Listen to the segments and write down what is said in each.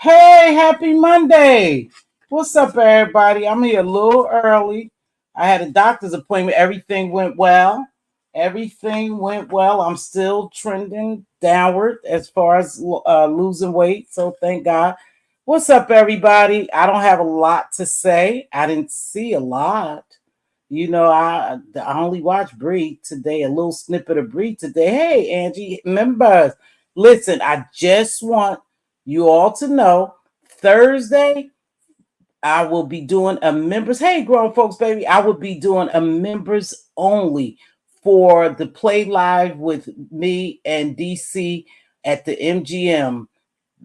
Hey, happy Monday. What's up, everybody? I'm here a little early. I had a doctor's appointment. Everything went well. Everything went well. I'm still trending downward as far as losing weight. So thank God. What's up, everybody? I don't have a lot to say. I didn't see a lot. I only watched Bree today, a little snippet of Bree today. Hey, Angie, members, listen, I just want you all to know Thursday, I will be doing a members. Hey, grown folks, baby, I will be doing a members only for the Play Live with me and DC at the MGM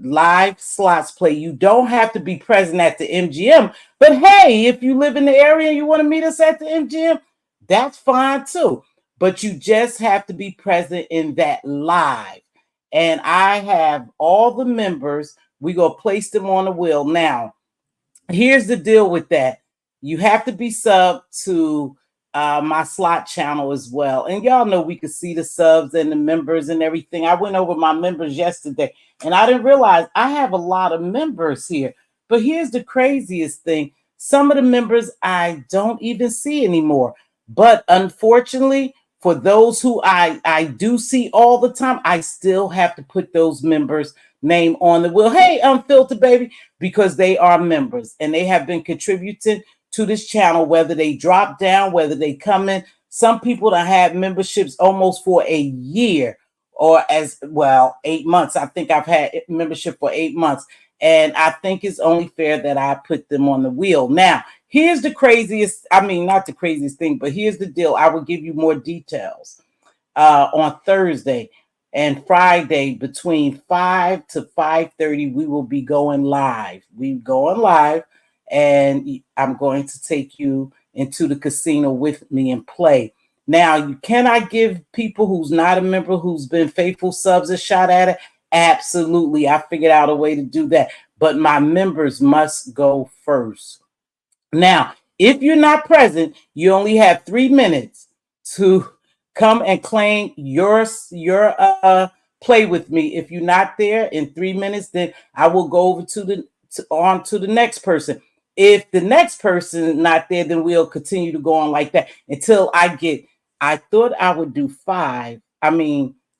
live slots play. You don't have to be present at the MGM, but hey, if you live in the area and you want to meet us at the MGM, that's fine too. But you just have to be present in that live. And I have all the members. We go place them on the wheel. Now, here's the deal with that. You have to be sub to my slot channel as well. And y'all know we could see the subs and the members and everything. I went over my members yesterday and I didn't realize I have a lot of members here. But here's the craziest thing. Some of the members I don't even see anymore. But unfortunately, for those who I do see all the time, I still have to put those members' name on the wheel. Hey, Unfiltered Baby, because they are members and they have been contributing to this channel, whether they drop down, whether they come in. Some people that have memberships almost for a year or as well, 8 months. I think I've had membership for 8 months. And I think it's only fair that I put them on the wheel. Now, here's the craziest, I mean, not the craziest thing, but here's the deal. I will give you more details on Thursday and Friday between 5 to 5:30. We will be going live. We're going live, and I'm going to take you into the casino with me and play. Now, you cannot give people who's not a member, who's been faithful subs, a shot at it. Absolutely. I figured out a way to do that. But my members must go first. Now, if you're not present, you only have 3 minutes to come and claim your play with me. If you're not there in 3 minutes, then I will go over on to the next person. If the next person is not there, then we'll continue to go on like that until I thought I would do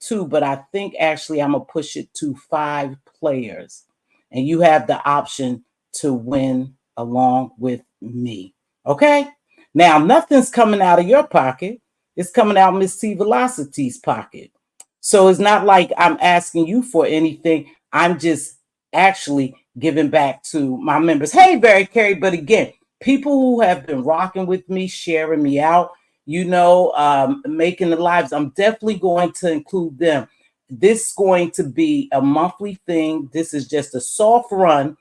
2, but I think actually I'm gonna push it to 5 players. And you have the option to win along with me. Okay? Now, nothing's coming out of your pocket. It's coming out Mz.Teavalocity's pocket. So it's not like I'm asking you for anything. I'm just actually giving back to my members. Hey, Very Carey. But again, people who have been rocking with me, sharing me out, making the lives, I'm definitely going to include them. This is going to be a monthly thing. This is just a soft run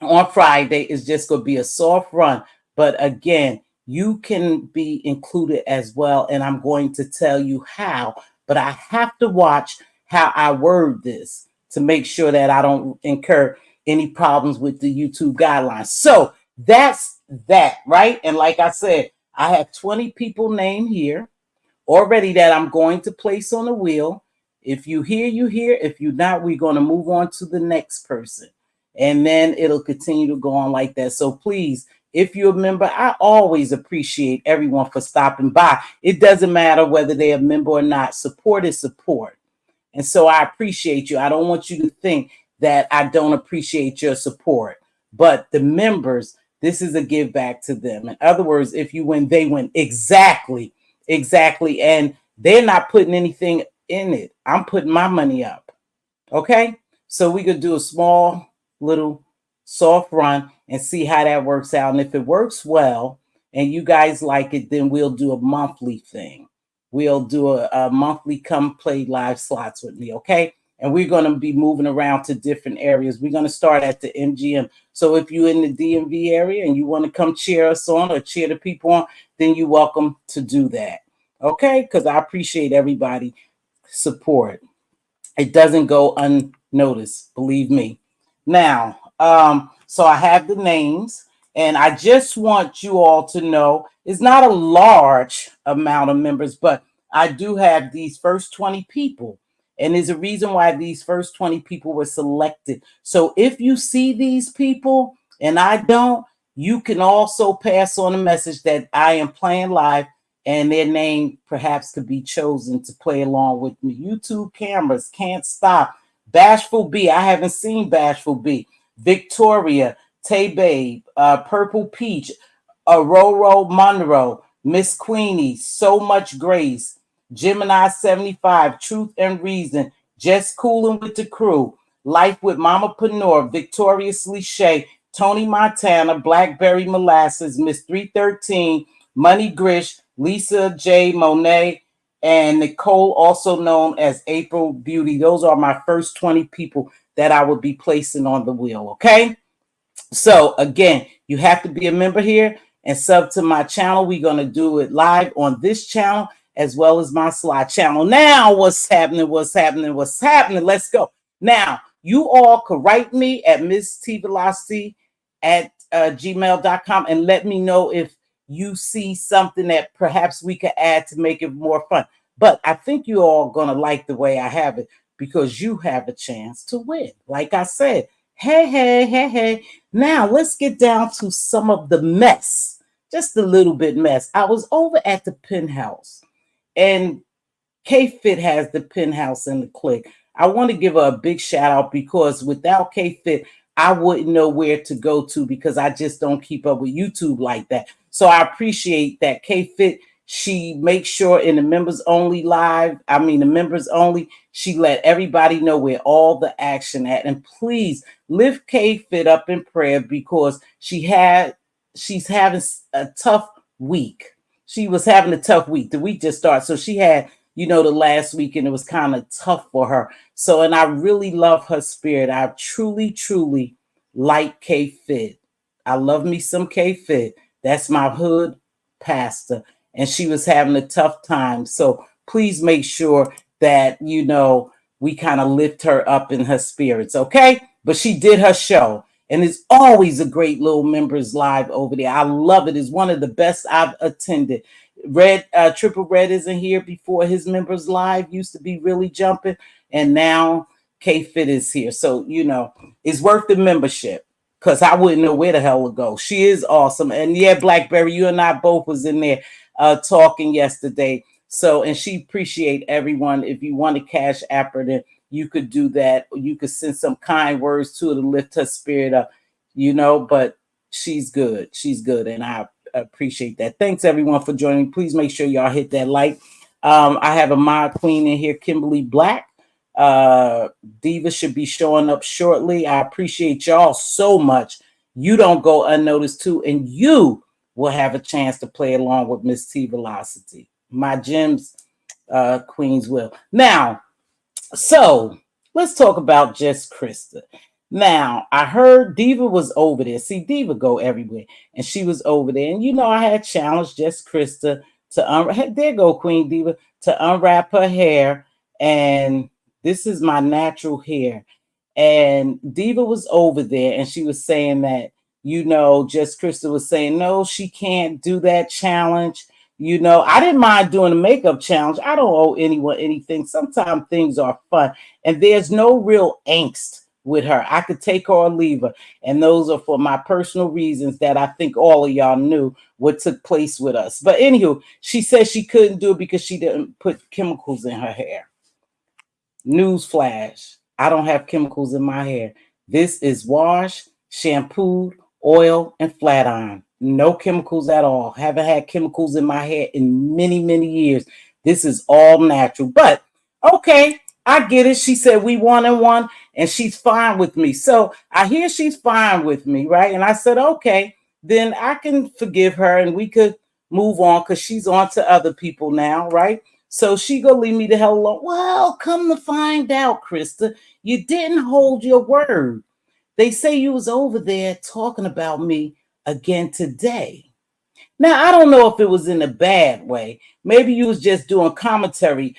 on Friday. Is just going to be a soft run. But again, you can be included as well. And I'm going to tell you how. But I have to watch how I word this to make sure that I don't incur any problems with the YouTube guidelines. So that's that, right? And like I said, I have 20 people named here already that I'm going to place on the wheel. If you hear, you hear. If you're not, we're going to move on to the next person. And then it'll continue to go on like that. So please, if you're a member, I always appreciate everyone for stopping by. It doesn't matter whether they're a member or not. Support is support. And so I appreciate you. I don't want you to think that I don't appreciate your support. But the members, this is a give back to them. In other words, if you win, they win. Exactly. And they're not putting anything in it. I'm putting my money up. Okay? So we could do a small little soft run and see how that works out. And if it works well and you guys like it, then we'll do a monthly thing. We'll do a monthly come play live slots with me, okay? And we're going to be moving around to different areas. We're going to start at the MGM. So if you're in the DMV area and you want to come cheer us on or cheer the people on, then you're welcome to do that, okay? Because I appreciate everybody support. It doesn't go unnoticed, believe me. Now, so I have the names, and I just want you all to know it's not a large amount of members, but I do have these first 20 people. And there's a reason why these first 20 people were selected. So if you see these people and I don't, you can also pass on a message that I am playing live and their name perhaps could be chosen to play along with me. YouTube cameras can't stop. Bashful B, I haven't seen Bashful B. Victoria, Tay Babe, Purple Peach, Aurora Monroe, Miss Queenie, So Much Grace, Gemini 75, Truth and Reason, Just Coolin' with the Crew, Life with Mama Panor, Victoriously Shay, Tony Montana, Blackberry Molasses, Miss 313, Money Grish, Lisa J. Monet, and Nicole, also known as April Beauty. Those are my first 20 people that I will be placing on the wheel, okay? So again, you have to be a member here and sub to my channel. We're going to do it live on this channel as well as my slide channel. Now, what's happening? What's happening? What's happening? Let's go. Now, you all could write me at Mz.Teavalocity at gmail.com and let me know if you see something that perhaps we could add to make it more fun. But I think you all going to like the way I have it because you have a chance to win. Like I said, hey. Now let's get down to some of the mess, just a little bit mess. I was over at the penthouse and K-Fit has the penthouse in the click. I want to give her a big shout out because without K-Fit, I wouldn't know where to go to because I just don't keep up with YouTube like that. So I appreciate that K-Fit. She makes sure in the members only the members only, she let everybody know where all the action at. And please lift K-Fit up in prayer because she's having a tough week. She was having a tough week. The week just started. So she had, the last week and it was kind of tough for her. So, and I really love her spirit. I truly like K-Fit. I love me some K-Fit. That's my hood pastor. And she was having a tough time. So please make sure that, we kind of lift her up in her spirits, okay? But she did her show. And it's always a great little members live over there. I love it. It's one of the best I've attended. Triple Red isn't here before his members live. Used to be really jumping. And now K-Fit is here. So, it's worth the membership because I wouldn't know where the hell to go. She is awesome. And yeah, Blackberry, you and I both was in there talking yesterday. So, and she appreciate everyone. If you want to cash app her, then you could do that. Or you could send some kind words to her to lift her spirit up, but she's good. She's good. And I appreciate that. Thanks everyone for joining. Please make sure y'all hit that like. I have a mod queen in here, Kimberly Black. Diva should be showing up shortly. I appreciate y'all so much. You don't go unnoticed too, and you will have a chance to play along with Mz.Teavalocity. My gems, queens will. Now, so let's talk about Just Krista. Now, I heard Diva was over there. See, Diva go everywhere, and she was over there. And I had challenged Just Krista to there go Queen Diva to unwrap her hair, and this is my natural hair. And Diva was over there, and she was saying that Just Krista was saying no, she can't do that challenge. I didn't mind doing a makeup challenge. I don't owe anyone anything. Sometimes things are fun, and there's no real angst with her. I could take her or leave her. And those are for my personal reasons that I think all of y'all knew what took place with us. But anywho, she said she couldn't do it because she didn't put chemicals in her hair. Newsflash, I don't have chemicals in my hair. This is washed, shampooed, oil, and flat iron. No chemicals at all. Haven't had chemicals in my hair in many years. This is all natural. But okay, I get it. She said we 1-1 and she's fine with me. So I hear she's fine with me, right? And I said, okay, then I can forgive her and we could move on because she's on to other people now, right? So she gonna leave me the hell alone. Well, come to find out, Krista, you didn't hold your word. They say you was over there talking about me again today. Now, I don't know if it was in a bad way. Maybe you was just doing commentary.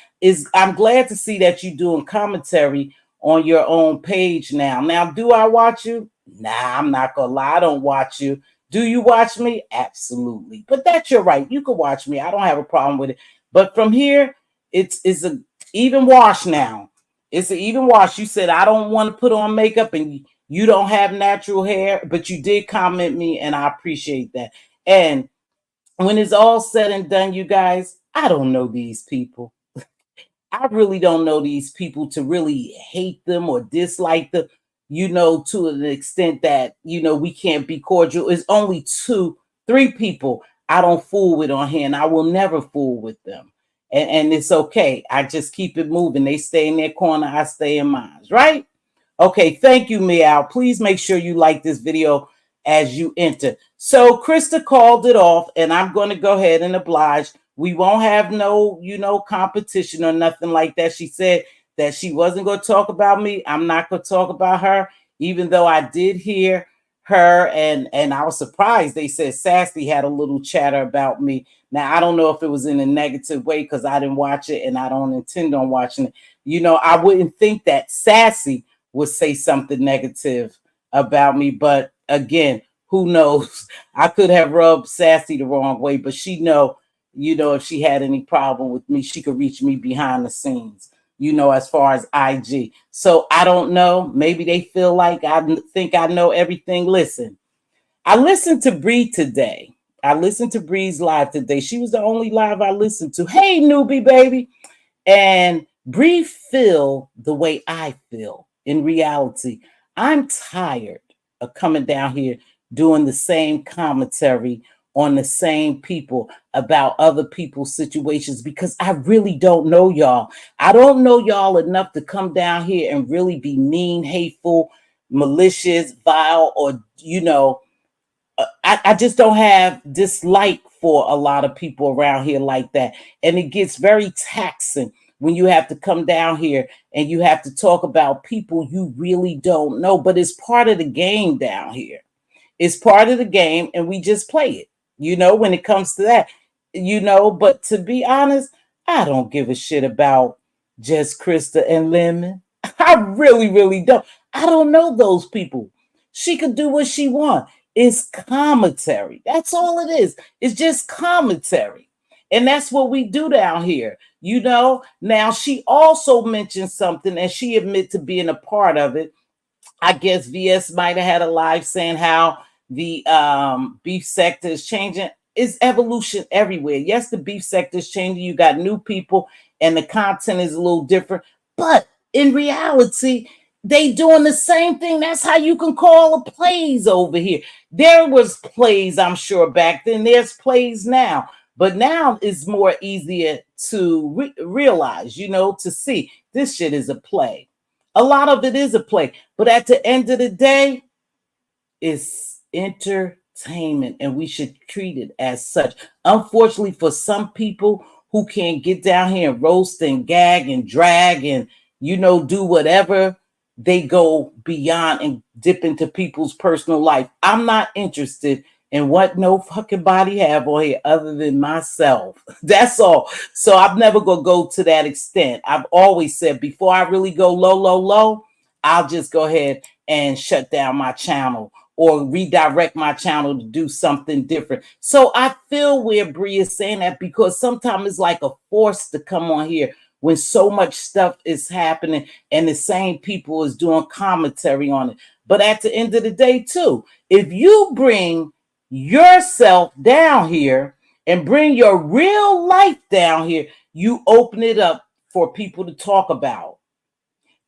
I'm glad to see that you're doing commentary on your own page now. Now, do I watch you? Nah, I'm not gonna lie. I don't watch you. Do you watch me? Absolutely. But that's your right. You can watch me. I don't have a problem with it. But from here, it's a even wash now. It's an even wash. You said I don't want to put on makeup and you don't have natural hair, but you did comment me and I appreciate that. And when it's all said and done, you guys, I don't know these people. I really don't know these people to really hate them or dislike them, to an extent that, we can't be cordial. It's only two, three people I don't fool with on here, and I will never fool with them. And it's okay. I just keep it moving. They stay in their corner, I stay in mine, right? Okay, thank you, Meow. Please make sure you like this video as you enter. So Krista called it off, and I'm going to go ahead and oblige. We won't have no, competition or nothing like that. She said that she wasn't going to talk about me. I'm not going to talk about her, even though I did hear her, and I was surprised. They said Sassy had a little chatter about me. Now, I don't know if it was in a negative way because I didn't watch it, and I don't intend on watching it. I wouldn't think that Sassy would say something negative about me, but again, who knows? I could have rubbed Sassy the wrong way, but she know, if she had any problem with me, she could reach me behind the scenes, as far as IG. So I don't know. Maybe they feel like I think I know everything. Listen, I listened to Bree today. I listened to Bree's live today. She was the only live I listened to. Hey, newbie baby. And Bree feel the way I feel. In reality, I'm tired of coming down here doing the same commentary on the same people about other people's situations because I really don't know y'all. I don't know y'all enough to come down here and really be mean, hateful, malicious, vile, or, I just don't have dislike for a lot of people around here like that. And it gets very taxing when you have to come down here and you have to talk about people you really don't know. But it's part of the game down here. It's part of the game, and we just play it, when it comes to that, But to be honest, I don't give a shit about just Krista and Lemon. I really, really don't. I don't know those people. She could do what she wants. It's commentary. That's all it is. It's just commentary. And that's what we do down here. Now she also mentioned something and she admitted to being a part of it. I guess VS might have had a live saying how the beef sector is changing. It's evolution everywhere. Yes, the beef sector is changing. You got new people and the content is a little different. But in reality, they doing the same thing. That's how you can call a plays over here. There was plays, I'm sure, back then. There's plays now. But now it's more easier to realize, to see this shit is a play. A lot of it is a play. But at the end of the day, it's entertainment, and we should treat it as such. Unfortunately, for some people who can't get down here and roast and gag and drag and, do whatever, they go beyond and dip into people's personal life. I'm not interested in what no fucking body have on here other than myself. That's all. So I'm never going to go to that extent. I've always said before I really go low, I'll just go ahead and shut down my channel or redirect my channel to do something different. So I feel where Bree is saying that because sometimes it's like a force to come on here when so much stuff is happening and the same people is doing commentary on it. But at the end of the day, too, if you bring yourself down here and bring your real life down here, you open it up for people to talk about.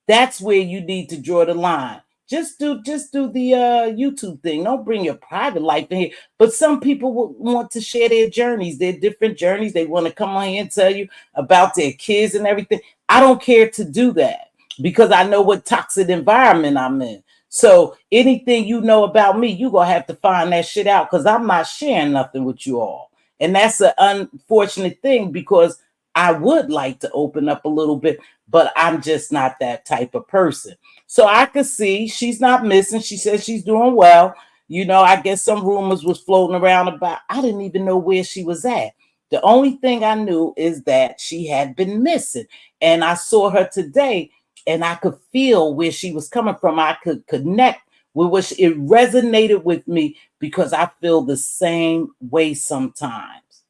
That's where you need to draw the line. Just do the YouTube thing. Don't bring your private life in here. But some people want to share their journeys, their different journeys. They want to come on here and tell you about their kids and everything. I don't care to do that because I know what toxic environment I'm in. So anything you know about me, you're going to have to find that shit out because I'm not sharing nothing with you all. And that's an unfortunate thing because I would like to open up a little bit, but I'm just not that type of person. So I could see she's not missing. She says she's doing well. I guess some rumors was floating around about, I didn't even know where she was at. The only thing I knew is that she had been missing. And I saw her today and I could feel where she was coming from. I could connect with what it resonated with me because I feel the same way sometimes.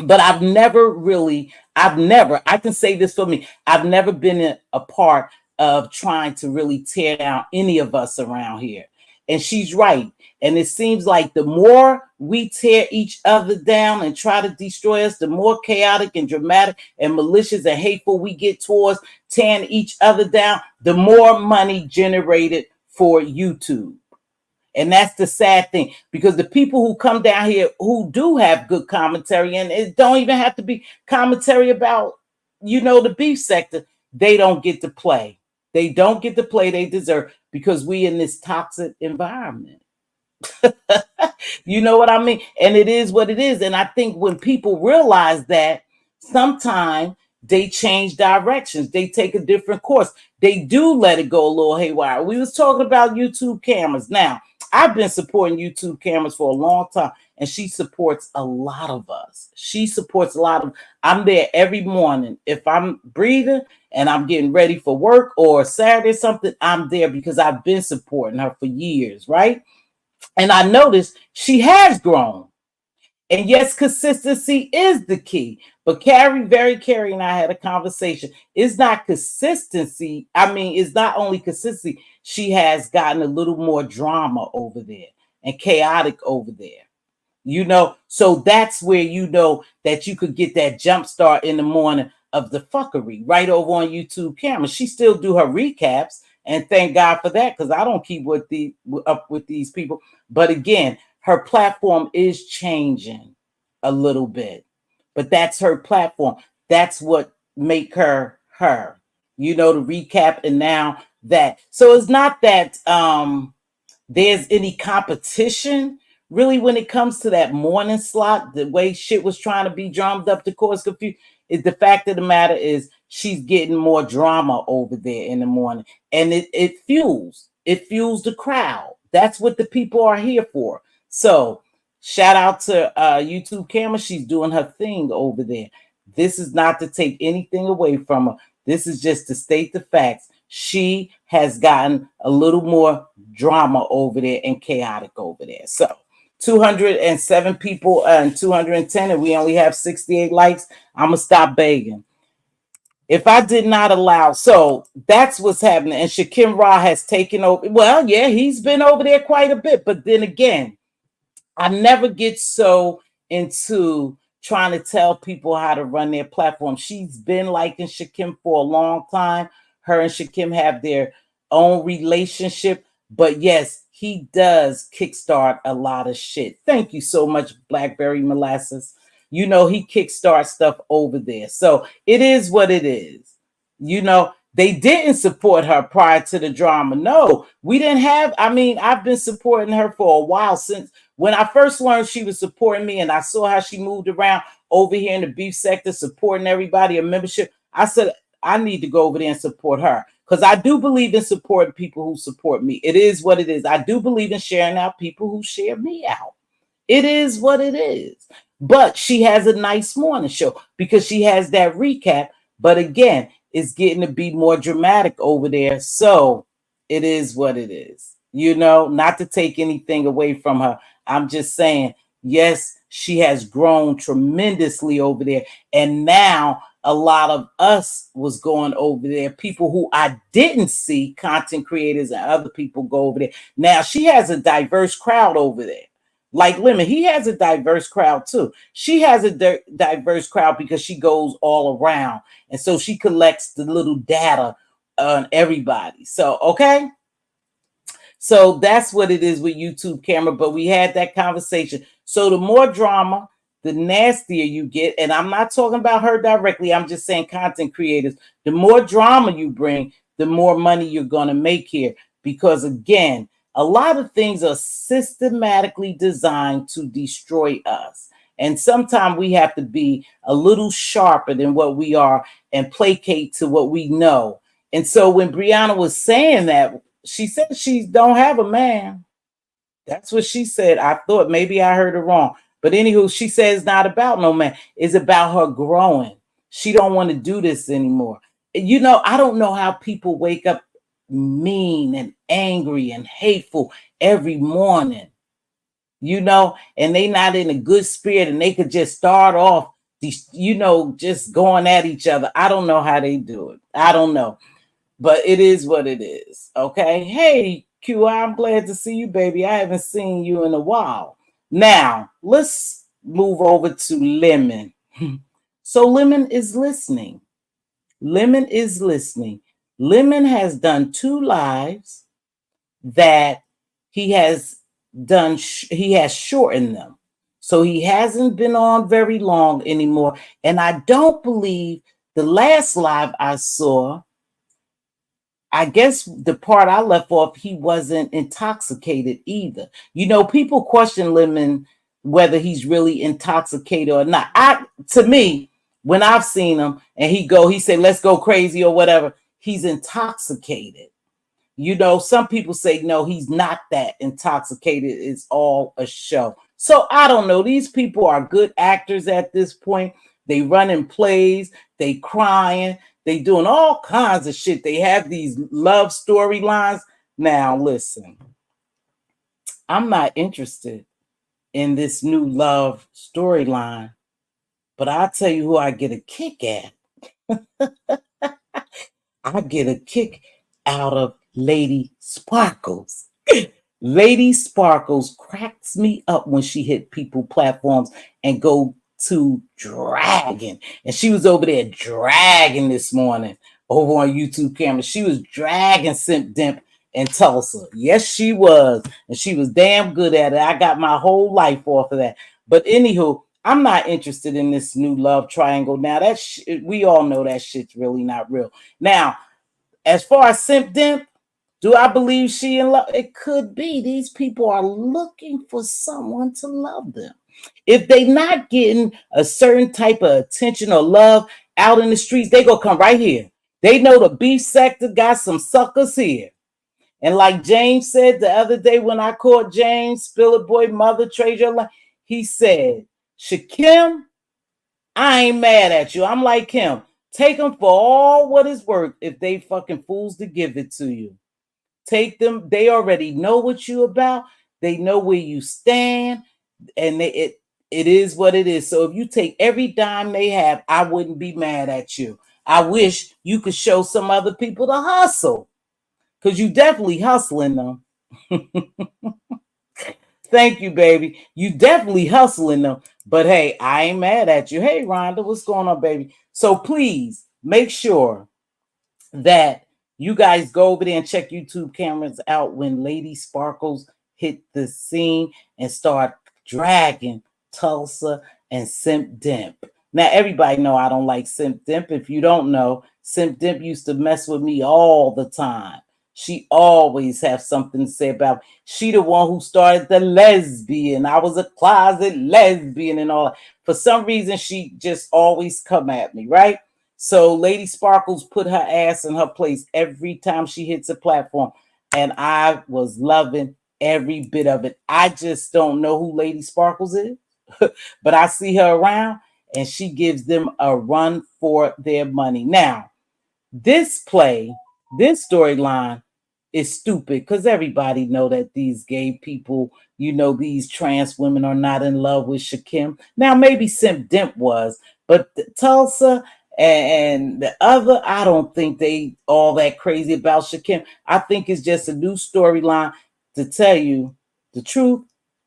But I can say this for me, I've never been a part of trying to really tear down any of us around here. And she's right. And it seems like the more we tear each other down and try to destroy us, the more chaotic and dramatic and malicious and hateful we get towards tearing each other down, the more money generated for YouTube. And that's the sad thing, because the people who come down here who do have good commentary, and it don't even have to be commentary about, the beef sector, they don't get to play. They don't get to play they deserve, because we in this toxic environment. You know what I mean? And it is what it is. And I think when people realize that, sometimes they change directions. They take a different course. They do let it go a little haywire. We was talking about YouTube cameras. Now, I've been supporting YouTube cameras for a long time, and she supports a lot of us. She supports a lot of. I'm there every morning. If I'm breathing and I'm getting ready for work or Saturday or something, I'm there because I've been supporting her for years, right? And I noticed she has grown. And yes, consistency is the key. But Carrie and I had a conversation. It's not consistency. I mean, it's not only consistency. She has gotten a little more drama over there and chaotic over there. So that's where that you could get that jump start in the morning of the fuckery right over on YouTube camera. She still do her recaps, and thank God for that, because I don't keep up with these people. But again, her platform is changing a little bit, but that's her platform. That's what make her her. The recap, and now that. So it's not that there's any competition really when it comes to that morning slot. The way shit was trying to be drummed up to cause confusion, is the fact of the matter is she's getting more drama over there in the morning, and it fuels the crowd. That's what the people are here for. So shout out to YouTube camera. She's doing her thing over there. This is not to take anything away from her. This is just to state the facts. She has gotten a little more drama over there and chaotic over there. So 207 people and 210, and we only have 68 likes. I'm going to stop begging. If I did not allow, so that's what's happening. And Shakim Ra has taken over. Well, yeah, he's been over there quite a bit. But then again, I never get so into trying to tell people how to run their platform. She's been liking Shakim for a long time. Her and Shakim have their own relationship. But yes, he does kickstart a lot of shit. Thank you so much, Blackberry Molasses. He kickstarts stuff over there. So it is what it is. They didn't support her prior to the drama. No, we didn't have. I mean, I've been supporting her for a while, since when I first learned she was supporting me, and I saw how she moved around over here in the beef sector, supporting everybody, a membership. I said, I need to go over there and support her, because I do believe in supporting people who support me. It is what it is. I do believe in sharing out people who share me out. It is what it is. But she has a nice morning show because she has that recap. But again, it's getting to be more dramatic over there. So it is what it is. Not to take anything away from her. I'm just saying, yes, she has grown tremendously over there. And now a lot of us was going over there. People who I didn't see, content creators and other people, go over there. Now she has a diverse crowd over there. Like Lemon, he has a diverse crowd too. She has a diverse crowd because she goes all around. And so she collects the little data on everybody. So, okay. So that's what it is with YouTube camera. But we had that conversation. So the more drama, the nastier you get. And I'm not talking about her directly. I'm just saying content creators. The more drama you bring, the more money you're going to make here. Because again, a lot of things are systematically designed to destroy us. And sometimes we have to be a little sharper than what we are and placate to what we know. And so when Brianna was saying that, she said she don't have a man. That's what she said. I thought maybe I heard her wrong. But anywho, she said it's not about no man. It's about her growing. She don't want to do this anymore. I don't know how people wake up mean and angry and hateful every morning, and they not in a good spirit, and they could just start off these, just going at each other. I don't know how they do it. I don't know. But it is what it is. Okay. Hey, QI, I'm glad to see you, baby. I haven't seen you in a while. Now, let's move over to Lemon. So, Lemon is listening. Lemon is listening. Lemon has done 2 lives that he has he has shortened them. So he hasn't been on very long anymore. And I don't believe the last live I saw, I guess the part I left off, he wasn't intoxicated either. People question Lemon whether he's really intoxicated or not. To me, when I've seen him and he say, let's go crazy or whatever, he's intoxicated. Some people say, no, he's not that intoxicated. It's all a show. So I don't know. These people are good actors at this point. They running plays, they crying, they doing all kinds of shit. They have these love storylines. Now, listen, I'm not interested in this new love storyline, but I'll tell you who I get a kick at. I get a kick out of Lady Sparkles. Lady Sparkles cracks me up when she hit people platforms and go to dragging. And she was over there dragging this morning over on YouTube camera. She was dragging Simp Dimp in Tulsa. Yes, she was. And she was damn good at it. I got my whole life off of that. But anywho, I'm not interested in this new love triangle. Now, we all know that shit's really not real. Now, as far as Simp Dimp, do I believe she in love? It could be. These people are looking for someone to love them. If they not getting a certain type of attention or love out in the streets, they gonna come right here. They know the beef sector got some suckers here. And like James said the other day when I caught James, Spiller Boy, Mother, Treasure, he said, Shakim, I ain't mad at you. I'm like him. Take them for all what it's worth if they fucking fools to give it to you. Take them. They already know what you about. They know where you stand. And it is what it is. So if you take every dime they have, I wouldn't be mad at you. I wish you could show some other people to hustle. Because you definitely hustling them. Thank you, baby. You definitely hustling them. But hey, I ain't mad at you. Hey, Rhonda, what's going on, baby? So please make sure that you guys go over there and check YouTube cameras out when Lady Sparkles hit the scene and start dragging Tulsa and Simp Dimp. Now, everybody know I don't like Simp Dimp. If you don't know, Simp Dimp used to mess with me all the time. She always have something to say about me. She the one who started the lesbian. I was a closet lesbian and all. For some reason, she just always come at me, right? So Lady Sparkles put her ass in her place every time she hits a platform. And I was loving every bit of it. I just don't know who Lady Sparkles is, but I see her around and she gives them a run for their money. Now, this storyline is stupid because everybody know that these gay people, these trans women are not in love with Shakim. Now, maybe Simp Dimp was, but Tulsa and the other, I don't think they all that crazy about Shakim. I think it's just a new storyline to tell you the truth.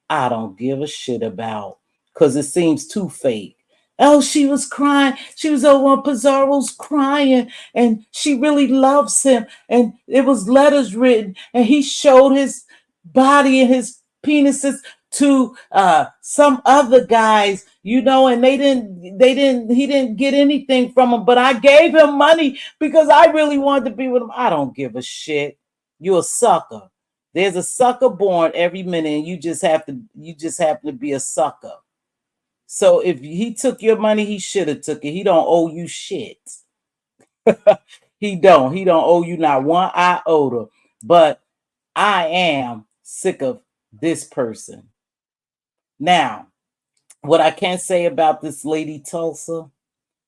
I don't give a shit about because it seems too fake. Oh, she was crying. She was over on Pizarro's crying, and she really loves him. And it was letters written, and he showed his body and his penises to some other guys, and he didn't get anything from him. But I gave him money because I really wanted to be with him. I don't give a shit. You're a sucker. There's a sucker born every minute, and you just happen to be a sucker. So if he took your money, he should have took it. He don't owe you shit. He don't owe you not one iota. But I am sick of this person. Now, what I can say about this Lady Tulsa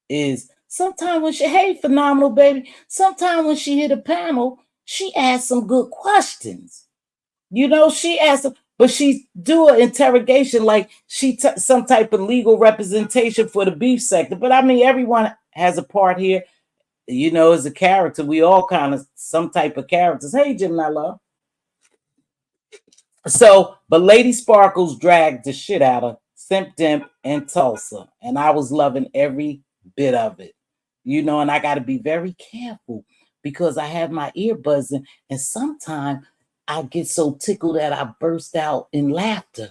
is sometimes when hey, phenomenal baby, sometimes when she hit a panel, she asks some good questions. She asked, But she do an interrogation like she some type of legal representation for the beef sector. But I mean, everyone has a part here, you know, as a character. We all kind of some type of characters. Hey, Jim, I love. So, but Lady Sparkles dragged the shit out of Simp Dimp and Tulsa, and I was loving every bit of it, you know. And I got to be very careful because I have my earbuds in, and sometimes I get so tickled that I burst out in laughter,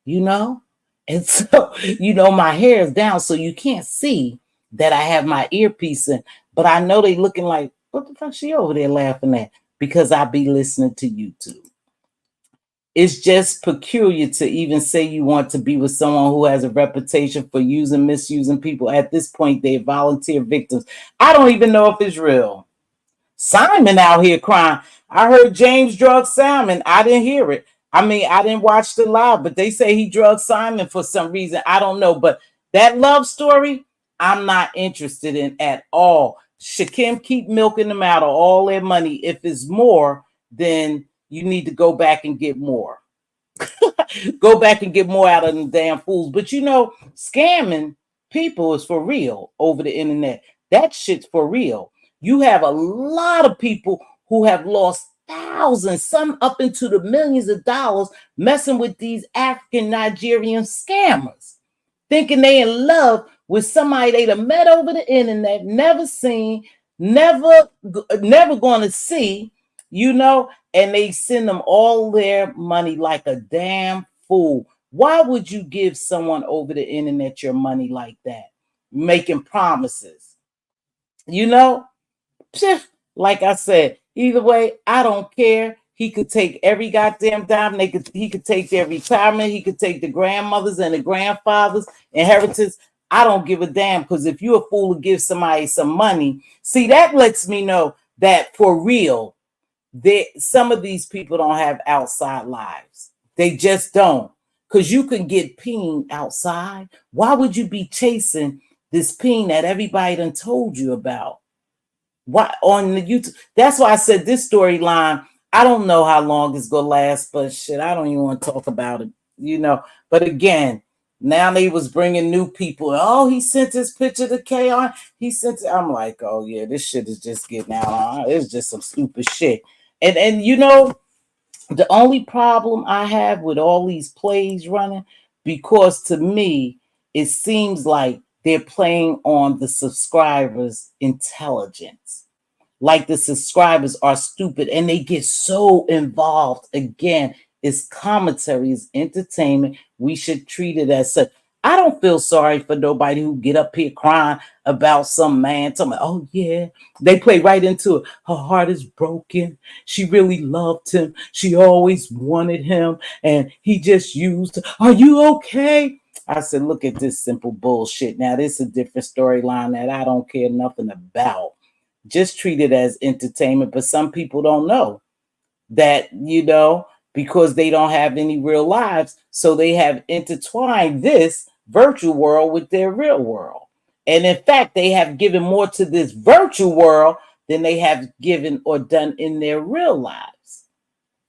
you know. And so, you know, my hair is down, so you can't see that I have my earpiece in, but I know they looking like, what the fuck she over there laughing at? Because I be listening to YouTube. It's just peculiar to even say you want to be with someone who has a reputation for using, misusing people. At this point, they're volunteer victims. I don't even know if it's real. Simon out here crying. I heard James drug Simon. I didn't hear it. I mean, I didn't watch the live, but they say he drugged Simon for some reason. I don't know. But that love story, I'm not interested in at all. Shakim keep milking them out of all their money. If it's more, then you need to go back and get more. Go back and get more out of them damn fools. But you know, scamming people is for real over the internet. That shit's for real. You have a lot of people who have lost thousands, some up into the millions of dollars, messing with these African Nigerian scammers, thinking they in love with somebody they done met over the internet, never seen, never going to see, you know, and they send them all their money like a damn fool. Why would you give someone over the internet your money like that? Making promises, you know? Like I said, either way, I don't care. He could take every goddamn dime. He could take their retirement. He could take the grandmothers and the grandfathers' inheritance. I don't give a damn, because if you're a fool to give somebody some money, see, that lets me know that for real, some of these people don't have outside lives. They just don't. Because you can get peen outside. Why would you be chasing this peen that everybody done told you about? Why on the YouTube? That's why I said this storyline. I don't know how long it's gonna last, but shit, I don't even want to talk about it, you know. But again, now they was bringing new people. Oh, he sent his picture to KR. He sent it. I'm like, oh yeah, this shit is just getting out. It's just some stupid shit. And you know, the only problem I have with all these plays running, because to me, it seems like they're playing on the subscribers' intelligence. Like the subscribers are stupid and they get so involved. Again, it's commentary, it's entertainment. We should treat it as such. I don't feel sorry for nobody who get up here crying about some man. Talking about, oh yeah, they play right into it. Her heart is broken. She really loved him. She always wanted him, and he just used her. Are you okay? I said, look at this simple bullshit. Now, this is a different storyline that I don't care nothing about. Just treat it as entertainment. But some people don't know that, you know, because they don't have any real lives. So they have intertwined this virtual world with their real world. And in fact, they have given more to this virtual world than they have given or done in their real lives.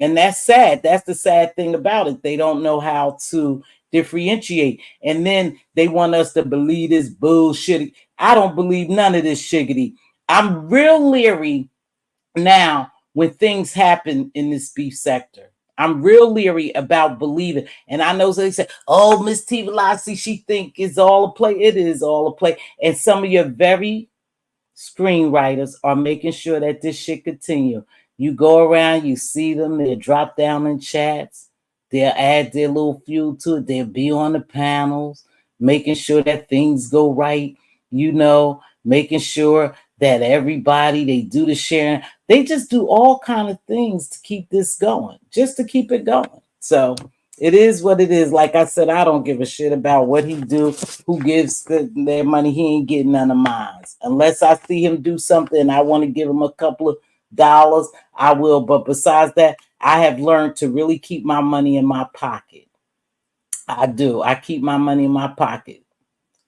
And that's sad. That's the sad thing about it. They don't know how to differentiate. And then they want us to believe this bullshit. I don't believe none of this shiggity. I'm real leery now when things happen in this beef sector. I'm real leery about believing. And I know they say, oh, Mz.Teavalocity, she think it's all a play. It is all a play. And some of your very screenwriters are making sure that this shit continue. You go around, you see them, they drop down in chats, they'll add their little fuel to it, they'll be on the panels, making sure that things go right, you know, making sure that everybody, they do the sharing. They just do all kind of things to keep this going, just to keep it going. So it is what it is. Like I said, I don't give a shit about what he do, who gives their money. He ain't getting none of mine. Unless I see him do something, I want to give him a couple of dollars, I will. But besides that, I have learned to really keep my money in my pocket. I do. I keep my money in my pocket,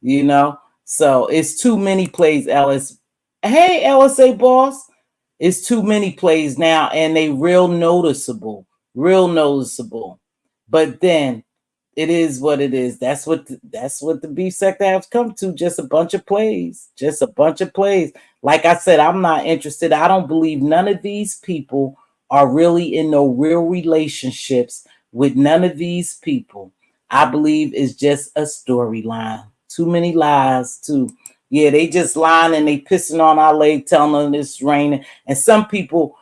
you know? So it's too many plays, Ellis. Hey, LSA boss. It's too many plays now, and they real noticeable. Real noticeable. But then it is what it is. That's what the beef sector has come to. Just a bunch of plays. Just a bunch of plays. Like I said, I'm not interested. I don't believe none of these people are really in no real relationships with none of these people. I believe it's just a storyline. Too many lies, too. Yeah, they just lying and they pissing on our leg, telling them it's raining. And some people,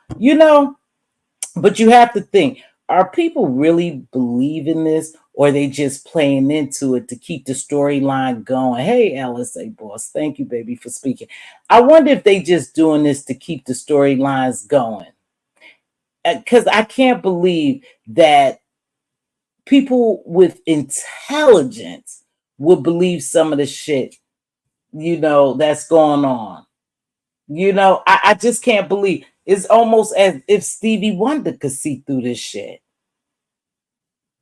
but you have to think, are people really believing this, or are they just playing into it to keep the storyline going? Hey, LSA boss, thank you, baby, for speaking. I wonder if they just doing this to keep the storylines going. Because I can't believe that people with intelligence would believe some of the shit, that's going on. I just can't believe. It's almost as if Stevie Wonder could see through this shit,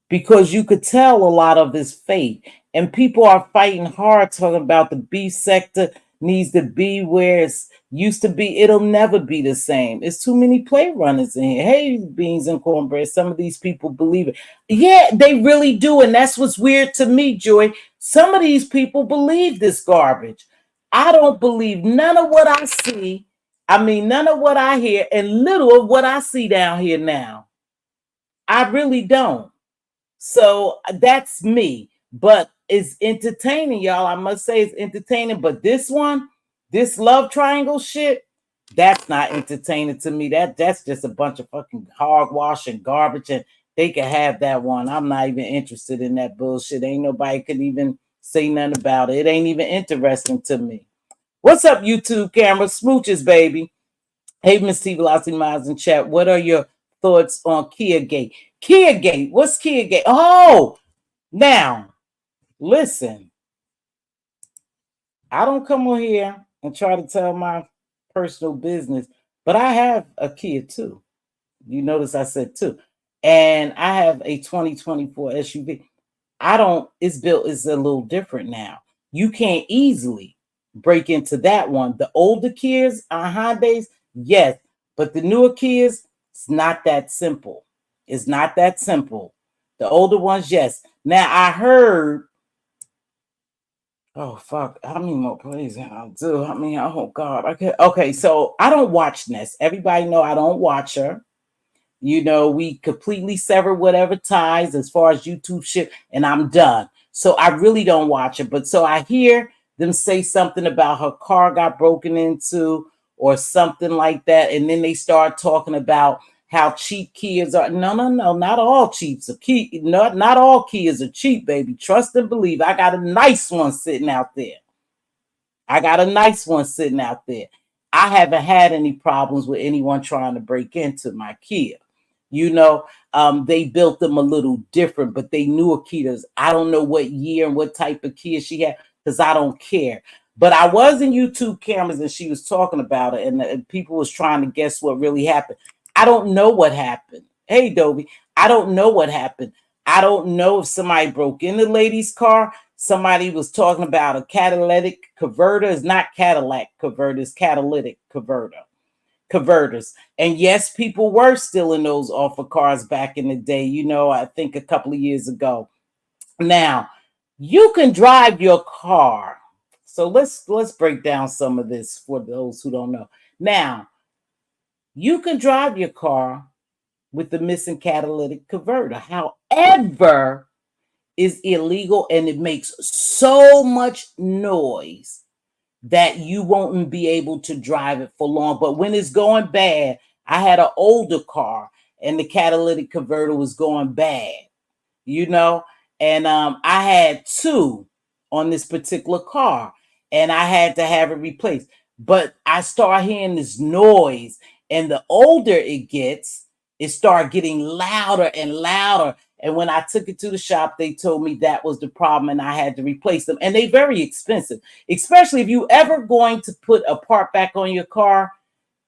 because you could tell a lot of his fate. And people are fighting hard, talking about the beef sector needs to be where it's used to be. It'll never be the same. It's too many play runners in here. Hey, beans and cornbread. Some of these people believe it. Yeah, they really do. And that's what's weird to me, Joy. Some of these people believe this garbage. I don't believe none of what I see. I mean, none of what I hear, and little of what I see down here now. I really don't. So that's me. But it's entertaining, y'all. I must say it's entertaining. But this one, this love triangle shit, that's not entertaining to me. That's just a bunch of fucking hogwash and garbage. And they can have that one. I'm not even interested in that bullshit. Ain't nobody could even say nothing about it. It ain't even interesting to me. What's up, YouTube camera? Smooches, baby. Hey, Mz.Teavalocity Miles in chat. What are your thoughts on Kia Gate? Kia Gate. What's Kia Gate? Oh, now listen. I don't come on here and try to tell my personal business, but I have a Kia too. You notice I said two. And I have a 2024 SUV. It's built is a little different now. You can't easily break into that one. The older Kias are Hyundais, yes, but the newer Kias, it's not that simple. It's not that simple. The older ones, yes. Now I heard, oh fuck, how many more plays I'll do? I mean, oh God. Okay, so I don't watch Ness. Everybody know I don't watch her. We completely sever whatever ties as far as YouTube shit, and I'm done. So I really don't watch it. But so I hear them say something about her car got broken into or something like that. And then they start talking about how cheap Kias are. No, not all cheaps are key. Not all Kias are cheap, baby. Trust and believe. I got a nice one sitting out there. I haven't had any problems with anyone trying to break into my Kia. They built them a little different, but they knew Akitas. I don't know what year and what type of Kia she had, because I don't care. But I was in YouTube cameras and she was talking about it, and people was trying to guess what really happened. I don't know what happened. Hey, Dobie, I don't know what happened. I don't know if somebody broke in the lady's car. Somebody was talking about a catalytic converter. It's not Cadillac converter, it's catalytic converters. And yes, people were stealing those off of cars back in the day, I think a couple of years ago. Now, you can drive your car. So let's break down some of this for those who don't know. Now, you can drive your car with the missing catalytic converter. However, is illegal and it makes so much noise that you won't be able to drive it for long. But when it's going bad, I had an older car and the catalytic converter was going bad, and I had two on this particular car and I had to have it replaced. But I start hearing this noise, and the older it gets, it started getting louder and louder. And when I took it to the shop, they told me that was the problem and I had to replace them. And they're very expensive, especially if you ever going to put a part back on your car.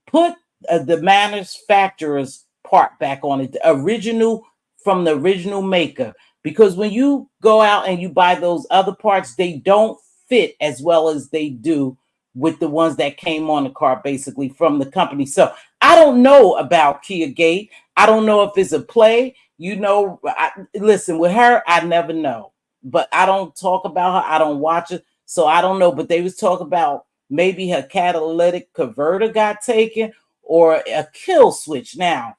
Put the manufacturer's part back on it, the original from the original maker. Because when you go out and you buy those other parts, they don't fit as well as they do with the ones that came on the car, basically from the company. So I don't know about Kia Gate. I don't know if it's a play. Listen, with her, I never know. But I don't talk about her. I don't watch it. So I don't know. But they was talking about maybe her catalytic converter got taken or a kill switch. Now,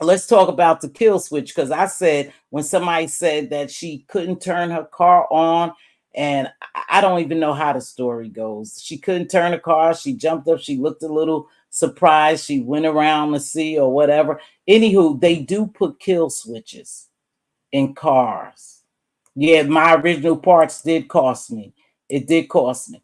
let's talk about the kill switch, because I said when somebody said that she couldn't turn her car on, and I don't even know how the story goes. She couldn't turn the car. She jumped up. She looked a little surprised. She went around to see or whatever. Anywho, they do put kill switches in cars. Yeah, my original parts did cost me. It did cost me.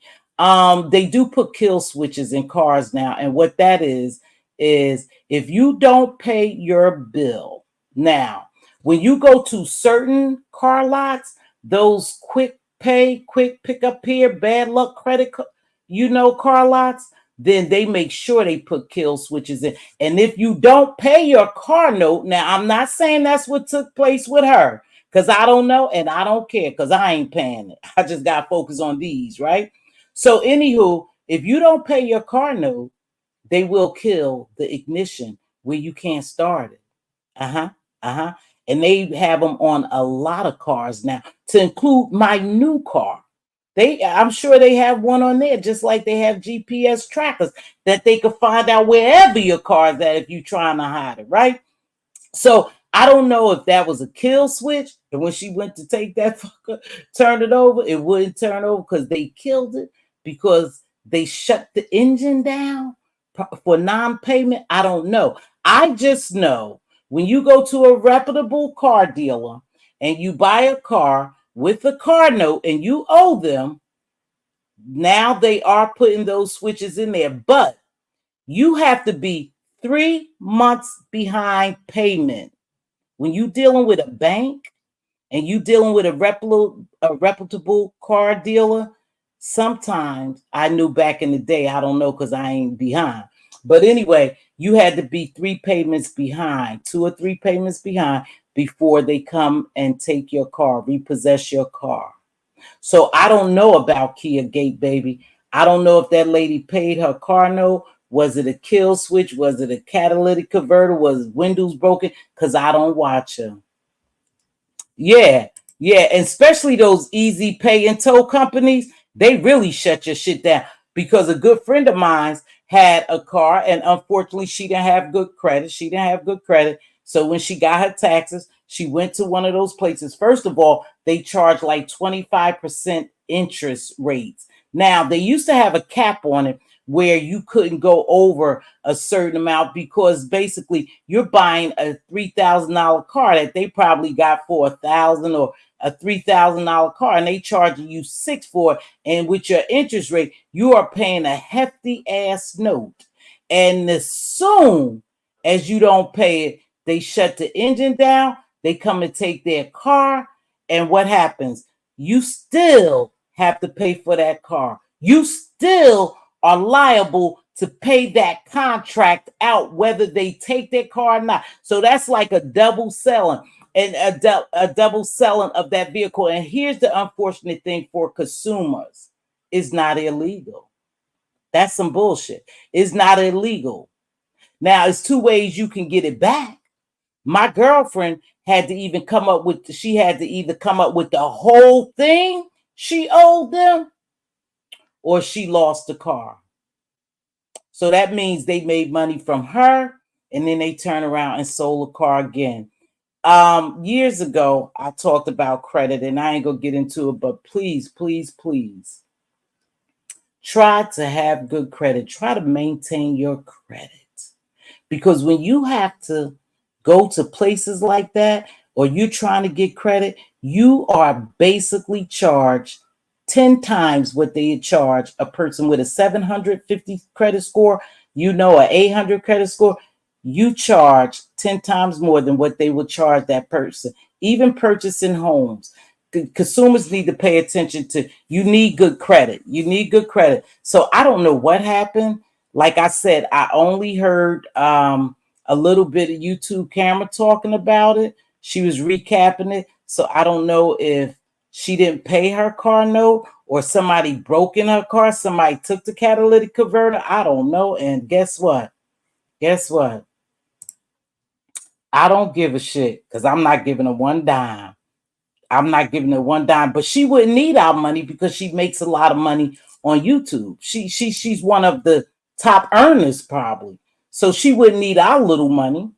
They do put kill switches in cars now, and what that is if you don't pay your bill now, when you go to certain car lots, those quick pay, quick pick up here, bad luck credit, car lots, then they make sure they put kill switches in. And if you don't pay your car note, now I'm not saying that's what took place with her, because I don't know and I don't care, because I ain't paying it. I just got to focus on these, right? So, anywho, if you don't pay your car note, they will kill the ignition where you can't start it. Uh-huh. Uh-huh. And they have them on a lot of cars now, to include my new car. I'm sure they have one on there, just like they have GPS trackers that they can find out wherever your car's at if you're trying to hide it, right? So I don't know if that was a kill switch, and when she went to take that fucker, turn it over, it wouldn't turn over because they killed it, because they shut the engine down for non-payment. I don't know. I just know when you go to a reputable car dealer and you buy a car with a car note and you owe them, now they are putting those switches in there, but you have to be 3 months behind payment. When you dealing with a bank and you dealing with a reputable car dealer, sometimes, I knew back in the day, I don't know because I ain't behind. But anyway, you had to be 3 payments behind, 2 or 3 payments behind, before they come and take your car, repossess your car. So I don't know about Kia Gate, baby. I don't know if that lady paid her car note. Was it a kill switch? Was it a catalytic converter? Was windows broken? Because I don't watch her. Yeah, yeah, and especially those easy pay and tow companies, they really shut your shit down. Because a good friend of mine had a car, and unfortunately, she didn't have good credit. She didn't have good credit. So when she got her taxes, she went to one of those places. First of all, they charge like 25% interest rates. Now, they used to have a cap on it where you couldn't go over a certain amount, because basically you're buying a $3,000 car that they probably got for $1,000, or a $3,000 car, and they charging you $6,000 for it. And with your interest rate, you are paying a hefty ass note. And as soon as you don't pay it, they shut the engine down. They come and take their car. And what happens? You still have to pay for that car. You still are liable to pay that contract out, whether they take their car or not. So that's like a double selling, and a double selling of that vehicle. And here's the unfortunate thing for consumers: it's not illegal. That's some bullshit. It's not illegal. Now, it's 2 ways you can get it back. My girlfriend had to even come up with, she had to either come up with the whole thing she owed them, or she lost the car. So that means they made money from her, and then they turn around and sold the car again. Years ago, I talked about credit, and I ain't gonna get into it, but please, please, please try to have good credit. Try to maintain your credit. Because when you have to go to places like that, or you're trying to get credit, you are basically charged 10 times what they charge a person with a 750 credit score, a 800 credit score. You charge 10 times more than what they will charge that person, even purchasing homes. Consumers need to pay attention to, you need good credit. You need good credit. So I don't know what happened. Like I said, I only heard a little bit of YouTube camera talking about it. She was recapping it. So I don't know if she didn't pay her car note, or somebody broke in her car. Somebody took the catalytic converter. I don't know. And guess what? Guess what? I don't give a shit because I'm not giving her one dime. I'm not giving her one dime, but she wouldn't need our money because she makes a lot of money on YouTube. She's one of the top earners probably. So she wouldn't need our little money.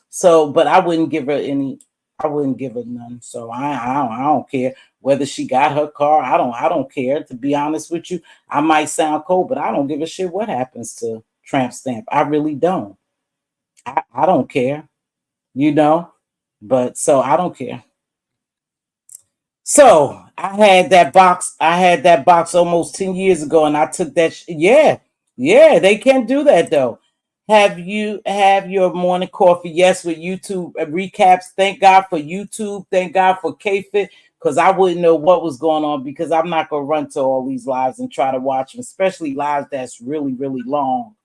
So, but I wouldn't give her any. I wouldn't give her none. So I don't care whether she got her car. I don't care. To be honest with you, I might sound cold, but I don't give a shit what happens to Tramp Stamp. I really don't. I don't care. You know, but so I don't care. So I had that box almost 10 years ago, and I took that. Yeah, yeah, they can do that though. Have you have your morning coffee? Yes, with YouTube recaps. Thank God for YouTube. Thank God for KFit, because I wouldn't know what was going on because I'm not gonna run to all these lives and try to watch them, especially lives that's really, really long.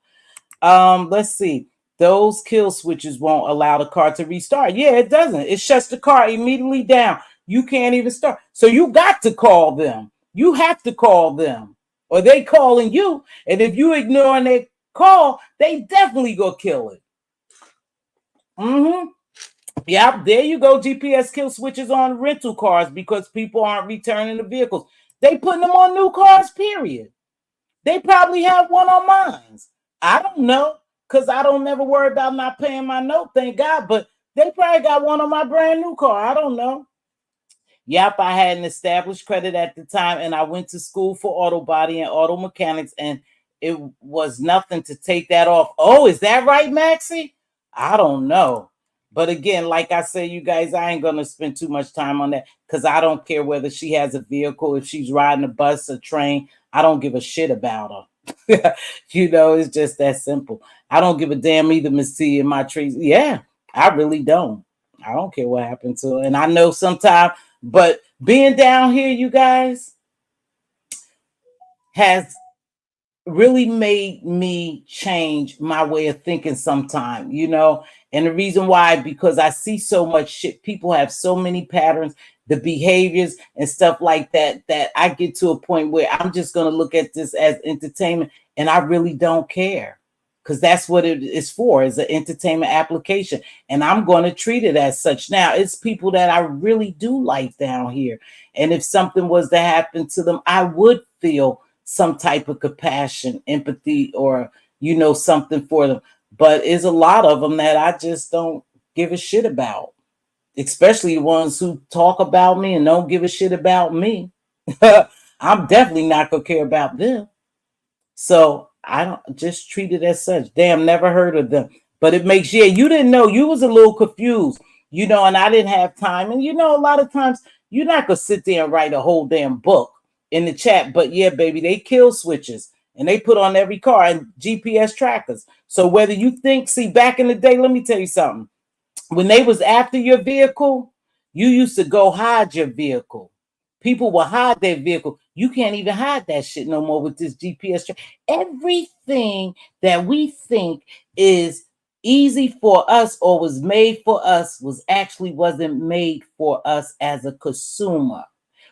Let's see. Those kill switches won't allow the car to restart. Yeah, it doesn't. It shuts the car immediately down. You can't even start. So you got to call them. You have to call them, or they calling you. And if you ignoring their call, they definitely go kill it. Mm-hmm. Yep, there you go. GPS kill switches on rental cars because people aren't returning the vehicles. They putting them on new cars, period. They probably have one on mine. I don't know because I don't never worry about not paying my note, thank God. But they probably got one on my brand new car. I don't know. Yep, I had an established credit at the time, and I went to school for auto body and auto mechanics, and it was nothing to take that off. Oh, is that right, Maxie? I don't know. But again, like I said, you guys, I ain't gonna spend too much time on that because I don't care whether she has a vehicle, if she's riding a bus, a train. I don't give a shit about her. It's just that simple. I don't give a damn either, Miss T and my trees. Yeah, I really don't. I don't care what happened to her. And I know sometimes, but being down here, you guys, has really made me change my way of thinking sometime. And the reason why, because I see so much shit. People have so many patterns, the behaviors and stuff like that I get to a point where I'm just going to look at this as entertainment, and I really don't care, because that's what it is for, is an entertainment application, and I'm going to treat it as such. Now, it's people that I really do like down here, and if something was to happen to them, I would feel some type of compassion, empathy, or something for them. But it's a lot of them that I just don't give a shit about, especially the ones who talk about me and don't give a shit about me. I'm definitely not gonna care about them. So I don't just treat it as such. Damn, never heard of them. But it makes, yeah, you didn't know. You was a little confused, and I didn't have time. And a lot of times you're not gonna sit there and write a whole damn book in the chat. But yeah, baby, they kill switches and they put on every car and GPS trackers. So whether you think, see, back in the day, let me tell you something. When they was after your vehicle, you used to go hide your vehicle. People will hide their vehicle. You can't even hide that shit no more with this GPS. Everything that we think is easy for us or was made for us wasn't made for us as a consumer.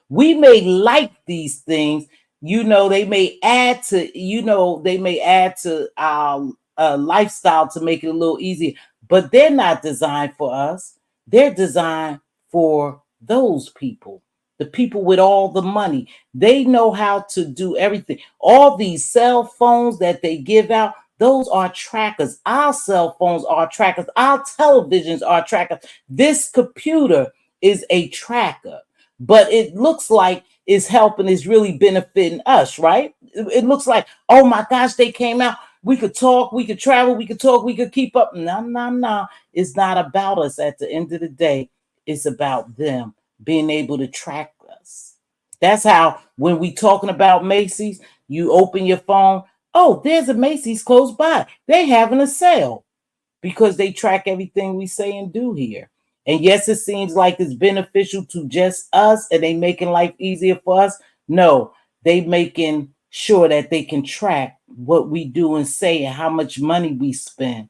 We may like these things, they may add to our lifestyle to make it a little easier, but they're not designed for us. They're designed for those people, the people with all the money. They know how to do everything. All these cell phones that they give out, those are trackers. Our cell phones are trackers. Our televisions are trackers. This computer is a tracker, but it looks like it's helping, is really benefiting us, right? It looks like, oh my gosh, they came out. We could talk, we could travel, we could talk, we could keep up. No, no, no. It's not about us at the end of the day. It's about them being able to track us. That's how, when we talking about Macy's, you open your phone. Oh, there's a Macy's close by. They having a sale, because they track everything we say and do here. And yes, it seems like it's beneficial to just us and they making life easier for us. No, they making sure that they can track what we do and say and how much money we spend.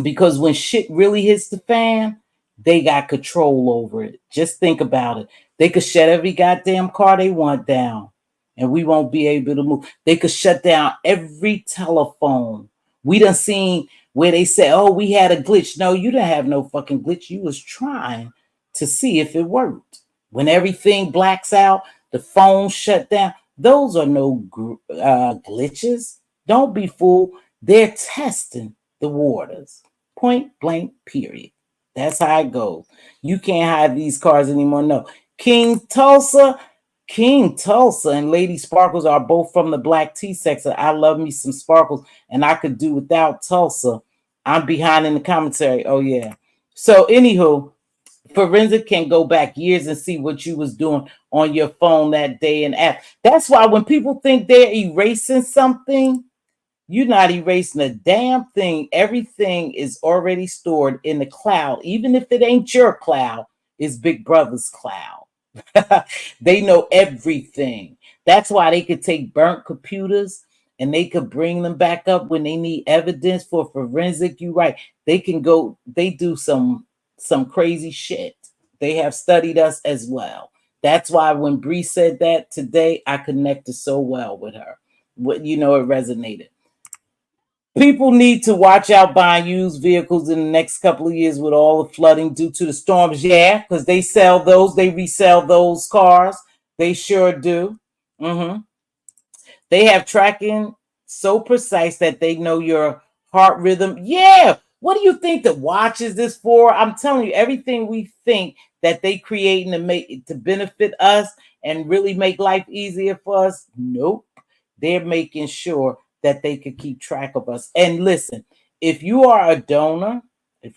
Because when shit really hits the fan, they got control over it. Just think about it. They could shut every goddamn car they want down and we won't be able to move. They could shut down every telephone. We done seen where they say, oh, we had a glitch. No, you didn't have no fucking glitch. You was trying to see if it worked. When everything blacks out, the phone shut down. Those are no glitches. Don't be fooled. They're testing the waters. Point blank, period. That's how it goes. You can't hide these cards anymore. No. King Tulsa and Lady Sparkles are both from the black tea section. I love me some Sparkles, and I could do without Tulsa. I'm behind in the commentary. Oh, yeah. So, anywho, Forensic can go back years and see what you was doing on your phone that day and app. That's why when people think they're erasing something, you're not erasing a damn thing. Everything is already stored in the cloud. Even if it ain't your cloud, it's Big Brother's cloud. They know everything. That's why they could take burnt computers and they could bring them back up when they need evidence for forensic. You right. They can go, they do some crazy shit. They have studied us as well. That's why when Bree said that today, I connected so well with her. What it resonated. People need to watch out buying used vehicles in the next couple of years with all the flooding due to the storms. Yeah, because they sell those, they resell those cars. They sure do. They have tracking so precise that they know your heart rhythm. Yeah. What do you think the watch is this for? I'm telling you, everything we think that they create to benefit us and really make life easier for us. Nope. They're making sure that they could keep track of us. And listen, if you are a donor, I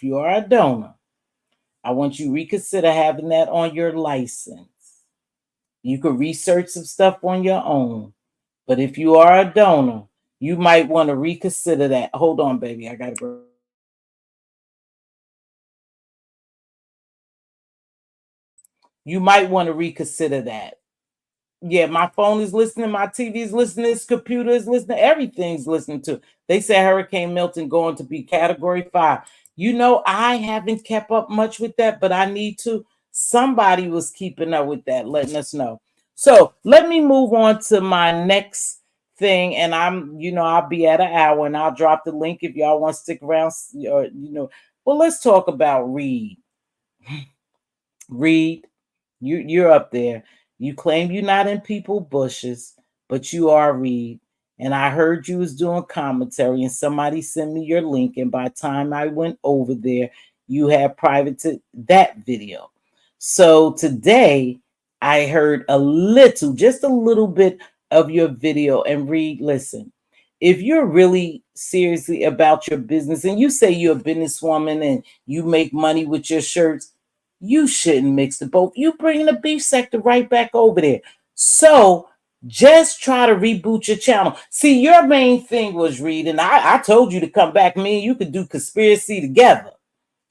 want you to reconsider having that on your license. You could research some stuff on your own. But if you are a donor, you might want to reconsider that. Hold on, baby. I got to go. You might want to reconsider that. Yeah, my phone is listening, my TV is listening, this computer is listening, everything's listening to. They say Hurricane Milton going to be Category 5. I haven't kept up much with that, but I need to. Somebody was keeping up with that, letting us know. So let me move on to my next thing, and I'll be at an hour, and I'll drop the link if y'all want to stick around. Well, let's talk about Reed. Reed, you're up there. You claim you're not in people bushes, but you are Reed. And I heard you was doing commentary, and somebody sent me your link. And by the time I went over there, you had privated that video. So today I heard just a little bit of your video. And Reed, listen, if you're really seriously about your business and you say you're a businesswoman and you make money with your shirts, you shouldn't mix the both. You bring the beef sector right back over there. So just try to reboot your channel. See, your main thing was reading. I told you to come back. Me and you could do conspiracy together.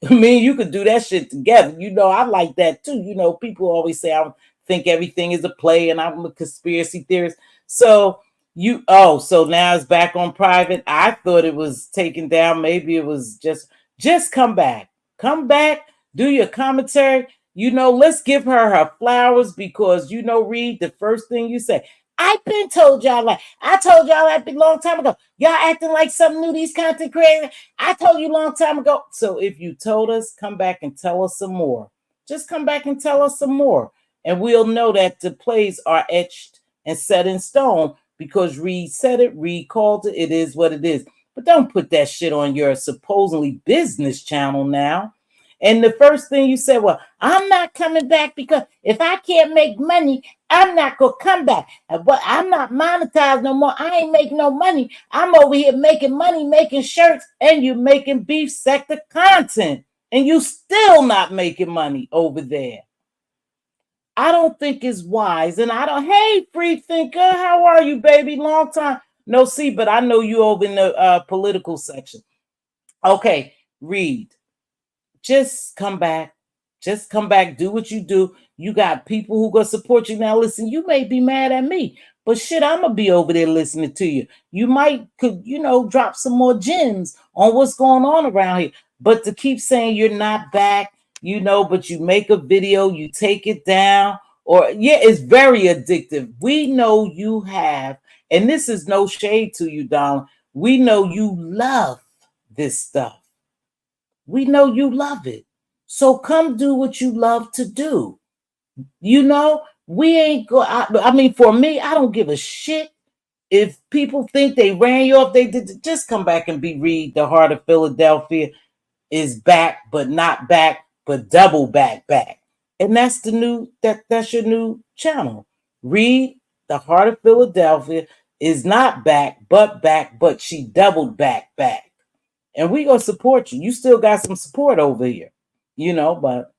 Me and you could do that shit together. I like that too. People always say I think everything is a play and I'm a conspiracy theorist. So so now it's back on private. I thought it was taken down. Maybe it was just come back. Come back, do your commentary. Let's give her flowers because Reed, the first thing you say, I've been told y'all I told y'all that a long time ago. Y'all acting like something new, these content creators. I told you a long time ago. So if you told us, come back and tell us some more. Just come back and tell us some more. And we'll know that the plays are etched and set in stone because Reed said it, Reed called it. It is what it is. But don't put that shit on your supposedly business channel now. And the first thing you said, well, I'm not coming back because if I can't make money, I'm not going to come back. But I'm not monetized no more. I ain't making no money. I'm over here making money, making shirts, and you making beef sector content. And you still not making money over there. I don't think it's wise. And hey, free thinker, how are you, baby? Long time. No, see, but I know you over in the political section. Okay, Reed. Just come back. Just come back. Do what you do. You got people who gonna support you. Now, listen, you may be mad at me, but shit, I'm gonna be over there listening to you. You could drop some more gems on what's going on around here. But to keep saying you're not back, but you make a video, you take it down, it's very addictive. We know you have, and this is no shade to you, Don. We know you love this stuff. We know you love it. So come do what you love to do. We ain't go. I mean, for me, I don't give a shit if people think they ran you off. They did. Just come back and read The Heart of Philadelphia is back, but not back, but double back. And that's that's your new channel. Read The Heart of Philadelphia is not back, but she doubled back. And we gonna support you. You still got some support over here, but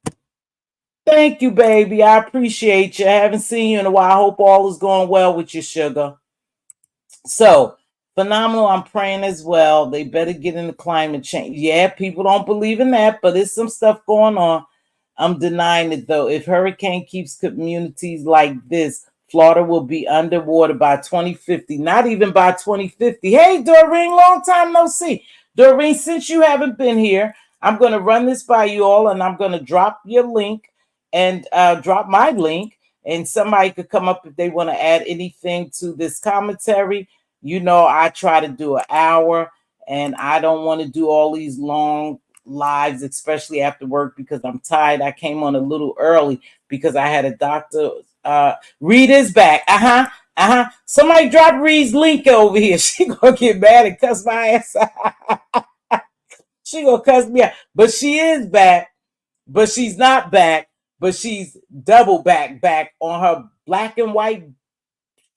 thank you, baby. I appreciate you. I haven't seen you in a while. I hope all is going well with your sugar. So phenomenal. I'm praying as well. They better get into climate change. Yeah, people don't believe in that, but there's some stuff going on. I'm denying it though. If hurricane keeps communities like this, Florida will be underwater by 2050. Not even by 2050. Hey, Doreen, long time no see. Doreen, since you haven't been here, I'm going to run this by you all, and I'm going to drop your link and drop my link, and somebody could come up if they want to add anything to this commentary. I try to do an hour, and I don't want to do all these long lives, especially after work, because I'm tired. I came on a little early because I had a doctor. Reed is back. Somebody drop Reed's link over here. She gonna get mad and cuss my ass out. She gonna cuss me out. But she is back. But she's not back. But she's double back on her black and white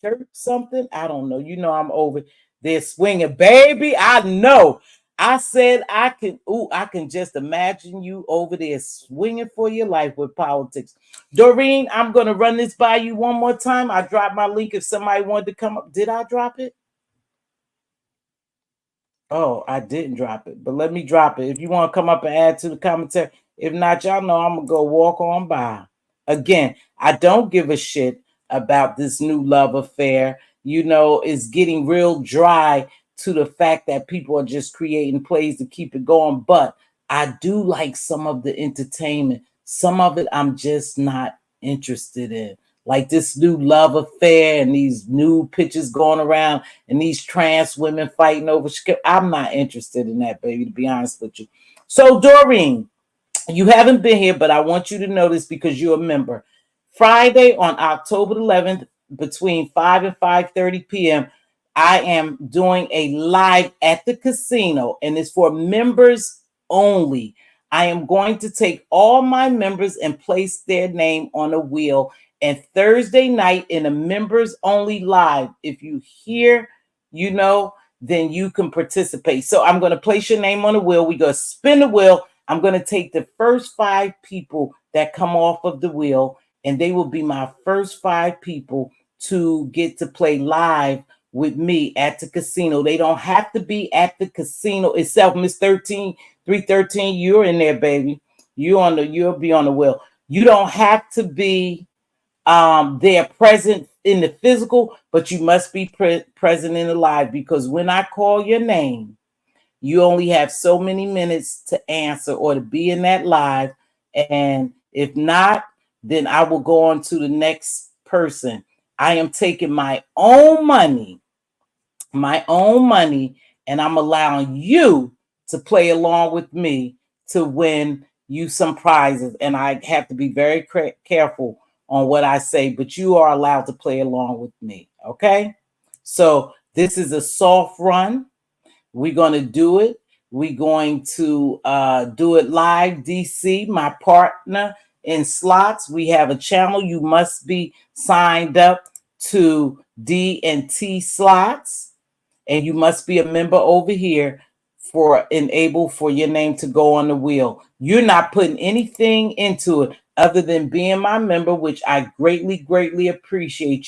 shirt, something. I don't know. I'm over there swinging, baby. I know. I said I can just imagine you over there swinging for your life with politics. Doreen, I'm going to run this by you one more time. I dropped my link if somebody wanted to come up. Did I drop it? Oh, I didn't drop it, but let me drop it. If you want to come up and add to the commentary. If not, y'all know I'm going to go walk on by. Again, I don't give a shit about this new love affair. It's getting real dry to the fact that people are just creating plays to keep it going. But I do like some of the entertainment. Some of it I'm just not interested in. Like this new love affair and these new pictures going around and these trans women fighting over. I'm not interested in that, baby, to be honest with you. So, Doreen, you haven't been here, but I want you to know this because you're a member. Friday on October 11th, between 5 and 5:30 p.m., I am doing a live at the casino, and it's for members only. I am going to take all my members and place their name on a wheel. And Thursday night in a members only live, if you hear, then you can participate. So I'm going to place your name on the wheel. We're going to spin the wheel. I'm going to take the first 5 people that come off of the wheel, and they will be my first 5 people to get to play live with me at the casino. They don't have to be at the casino itself. Miss 313, you're in there, baby. You'll be on the wheel. You don't have to be they're present in the physical, but you must be present in the live, because when I call your name, you only have so many minutes to answer or to be in that live. And if not, then I will go on to the next person. I am taking my own money, and I'm allowing you to play along with me to win you some prizes. And I have to be very careful on what I say, but you are allowed to play along with me. Okay. So this is a soft run. We're going to do it. We're going to do it live. DC, my partner in slots. We have a channel. You must be signed up to D&T slots, and you must be a member over here for enable for your name to go on the wheel. You're not putting anything into it other than being my member, which I greatly appreciate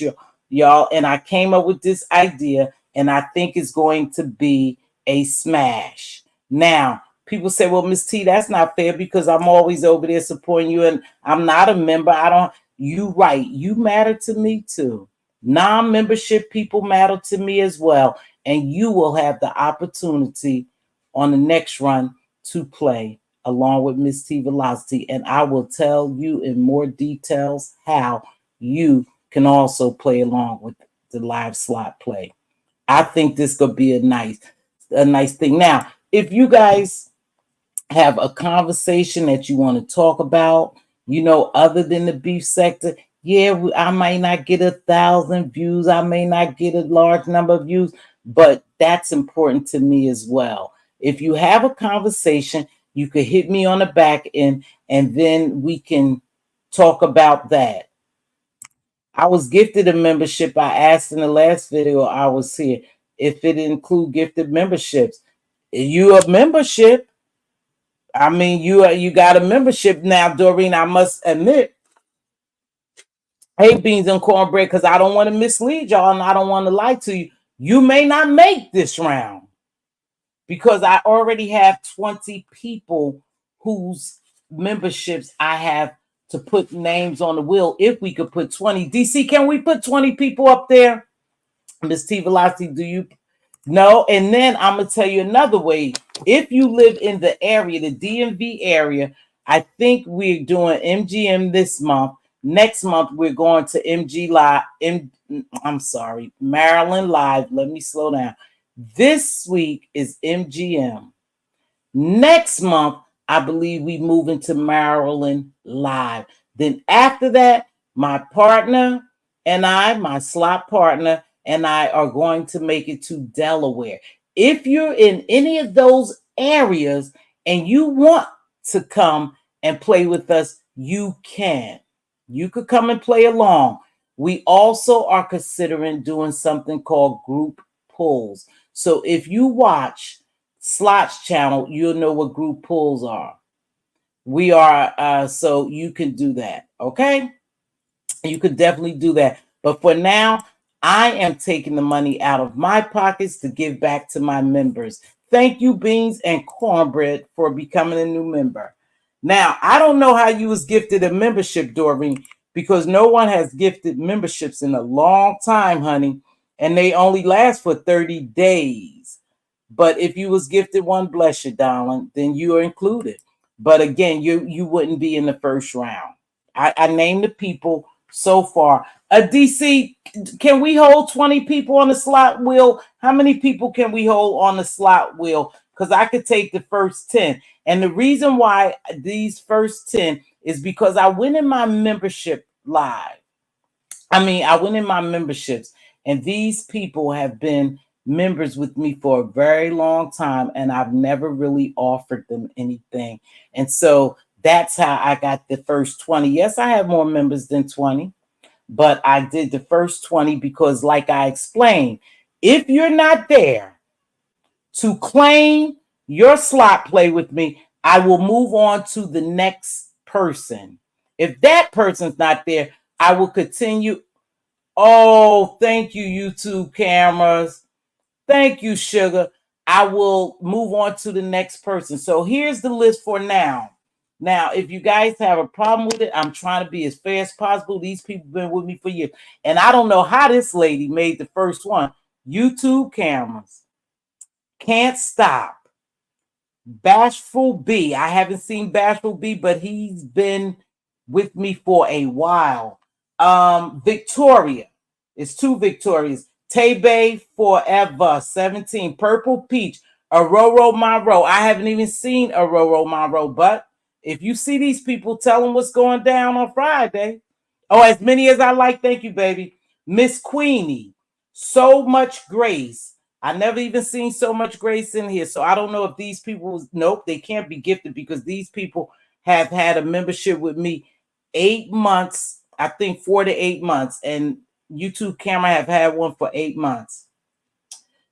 y'all. And I came up with this idea, and I think it's going to be a smash. Now, people say, well, Miss T, that's not fair because I'm always over there supporting you and I'm not a member. You right. You matter to me too. Non-membership people matter to me as well. And you will have the opportunity on the next run to play along with Mz.Teavalocity. And I will tell you in more details how you can also play along with the live slot play. I think this could be a nice thing. Now, if you guys have a conversation that you want to talk about, other than the beef sector, yeah, I might not get 1,000 views. I may not get a large number of views, but that's important to me as well. If you have a conversation, you could hit me on the back end and then we can talk about that. I was gifted a membership. I asked in the last video I was here if it include gifted memberships. You a membership, I mean, you got a membership now, Doreen. I must admit, hey, beans and cornbread, because I don't want to mislead y'all and I don't want to lie to you. You may not make this round because I already have 20 people whose memberships I have to put names on the wheel. If we could put 20, DC, can we put 20 people up there? Mz.Teavalocity, do you no? And then I'm gonna tell you another way. If you live in the area, the DMV area, I think we're doing MGM this month. Next month we're going to MG Live. I'm sorry, Maryland Live. Let me slow down. This week is MGM. Next month, I believe we move into Maryland Live. Then after that, my partner and I, my slot partner and I are going to make it to Delaware. If you're in any of those areas and you want to come and play with us, you can. You could come and play along. We also are considering doing something called group pulls. So if you watch Slots channel, you'll know what group pulls are. We are, so you can do that. Okay. You could definitely do that. But for now, I am taking the money out of my pockets to give back to my members. Thank you, Beans and Cornbread, for becoming a new member. Now, I don't know how you was gifted a membership, Doreen, because no one has gifted memberships in a long time, honey, and they only last for 30 days. But if you was gifted one, bless you, darling, then you are included. But again, you wouldn't be in the first round. I named the people so far. DC, can we hold 20 people on the slot wheel? How many people can we hold on the slot wheel? Because I could take the first 10. And the reason why these first 10 is because I went in my membership live. I went in my memberships, and these people have been members with me for a very long time, and I've never really offered them anything. And so that's how I got the first 20. Yes, I have more members than 20, but I did the first 20 because, like I explained, if you're not there to claim your slot play with me, I will move on to the next person. If that person's not there, I will continue. Oh, thank you, YouTube cameras. Thank you, Sugar. I will move on to the next person. So here's the list for now. Now, if you guys have a problem with it, I'm trying to be as fair as possible. These people have been with me for years. And I don't know how this lady made the first one. YouTube cameras. Can't stop. Bashful B. I haven't seen Bashful B, but he's been with me for a while. Victoria. It's two Victorias. Tebe Forever 17. Purple Peach. Aurora Monroe. I haven't even seen Aurora Monroe, but if you see these people, tell them what's going down on Friday. Oh, as many as I like. Thank you, baby. Miss Queenie. So Much Grace. I never even seen So Much Grace in here. So I don't know if these people, nope, they can't be gifted because these people have had a membership with me 8 months, I think 4 to 8 months. And YouTube camera have had one for 8 months.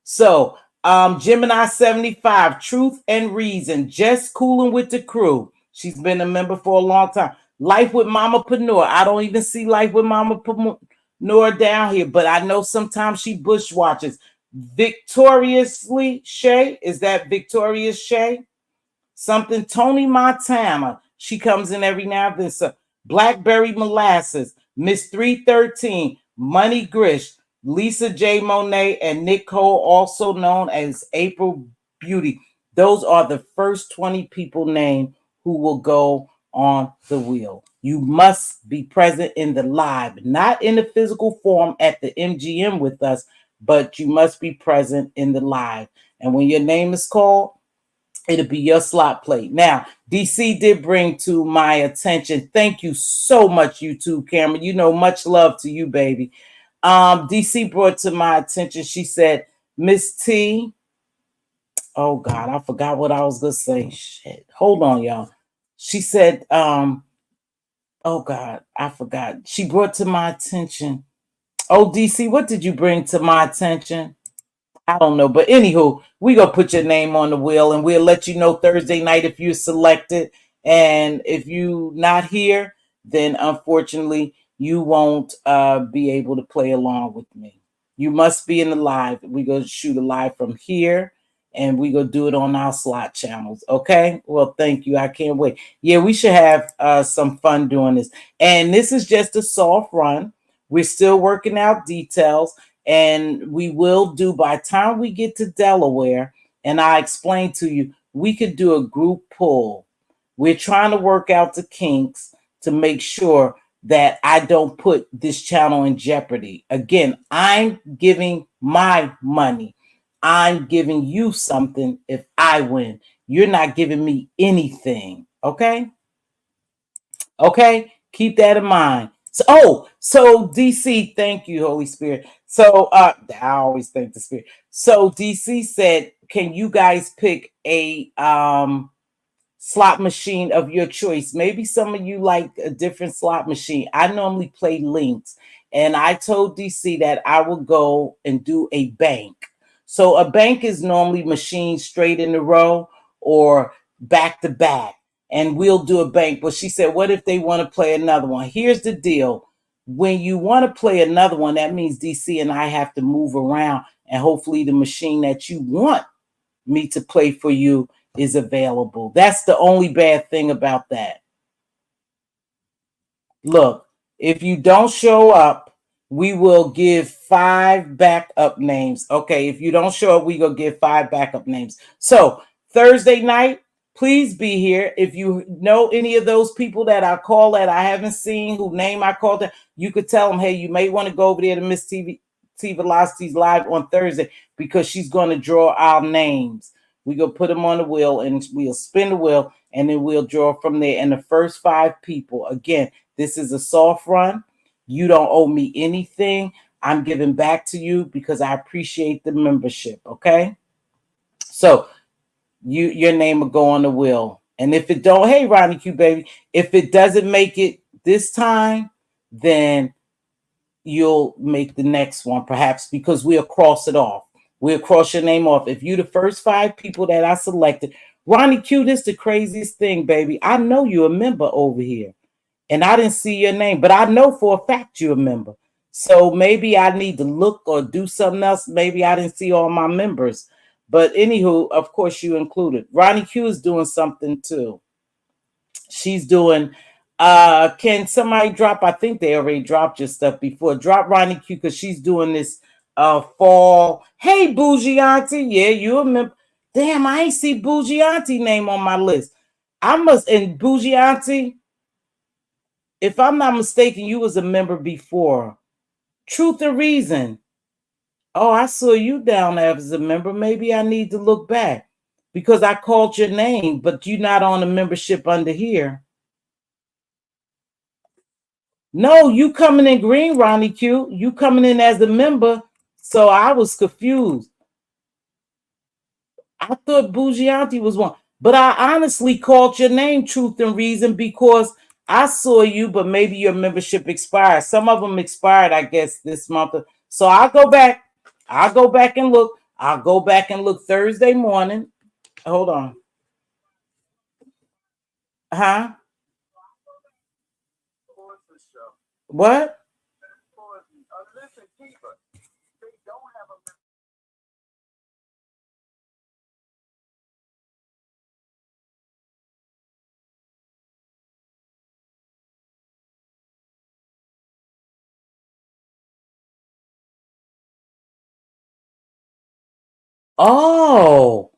So Gemini 75, Truth and Reason, Just Cooling with the Crew. She's been a member for a long time. Life with Mama Panor. I don't even see Life with Mama Panor down here, but I know sometimes she bushwatches. Victoriously Shay. Is that Victorious Shay? Something Tony Montana. She comes in every now and then. So Blackberry Molasses, Miss 313, Money Grish, Lisa J. Monet, and Nicole, also known as April Beauty. Those are the first 20 people named who will go on the wheel. You must be present in the live, not in the physical form at the MGM with us, but you must be present in the live. And when your name is called, It'll be your slot plate. Now, DC did bring to my attention. Thank you so much, YouTube camera. You know, much love to you, baby. DC brought to my attention. She said, Miss T. Oh God, I forgot what I was gonna say. Shit. Hold on, y'all. She said, oh God, I forgot. She brought to my attention. Oh, DC, what did you bring to my attention? I don't know, but anywho, we gonna put your name on the wheel, and we'll let you know Thursday night if you're selected. And if you not here, then unfortunately you won't be able to play along with me. You must be in the live. We gonna shoot a live from here, and we gonna do it on our slot channels. Okay. Well, thank you. I can't wait. Yeah, we should have some fun doing this. And this is just a soft run. We're still working out details. And we will do, by the time we get to Delaware, and I explained to you, we could do a group pull. We're trying to work out the kinks to make sure that I don't put this channel in jeopardy. Again, I'm giving my money. I'm giving you something if I win. You're not giving me anything. Okay? Okay? Keep that in mind. So DC, thank you, Holy Spirit. So I always thank the Spirit. So DC said, can you guys pick a slot machine of your choice? Maybe some of you like a different slot machine. I normally play links, and I told DC that I will go and do a bank. So a bank is normally machines straight in a row or back to back, and we'll do a bank. But she said, what if they want to play another one? Here's the deal. When you want to play another one, that means DC and I have to move around, and hopefully the machine that you want me to play for you is available. That's the only bad thing about that. Look, if you don't show up, we will give 5 backup names. Okay, if you don't show up, we gonna give 5 backup names. So Thursday night, please be here. If you know any of those people that I call that I haven't seen, who name I called them, you could tell them, hey, you may want to go over there to Mz.Teavalocity's live on Thursday, because she's going to draw our names. We go put them on the wheel, and we'll spin the wheel, and then we'll draw from there. And the first 5 people, again, this is a soft run. You don't owe me anything. I'm giving back to you because I appreciate the membership. Okay. So your name will go on the wheel. And if it don't, hey, Ronnie Q, baby, if it doesn't make it this time, then you'll make the next one, perhaps, because we'll cross it off. We'll cross your name off. If you the first 5 people that I selected, Ronnie Q, this is the craziest thing, baby. I know you're a member over here, and I didn't see your name, but I know for a fact you're a member. So maybe I need to look or do something else. Maybe I didn't see all my members. But anywho, of course, you included. Ronnie Q is doing something too. She's doing, can somebody drop? I think they already dropped your stuff before. Drop Ronnie Q, because she's doing this fall. Hey, Bougie Auntie. Yeah, you a member. Damn, I ain't see Bougie Auntie name on my list. I must, and Bougie Auntie, if I'm not mistaken, you was a member before. Truth and Reason. Oh, I saw you down there as a member. Maybe I need to look back, because I called your name, but you're not on a membership under here. No, you coming in green, Ronnie Q. You coming in as a member. So I was confused. I thought Bougie Auntie was one. But I honestly called your name Truth and Reason because I saw you, but maybe your membership expired. Some of them expired, I guess, this month. So I'll go back. I'll go back and look. I'll go back and look Thursday morning. Hold on. Huh? What? Oh,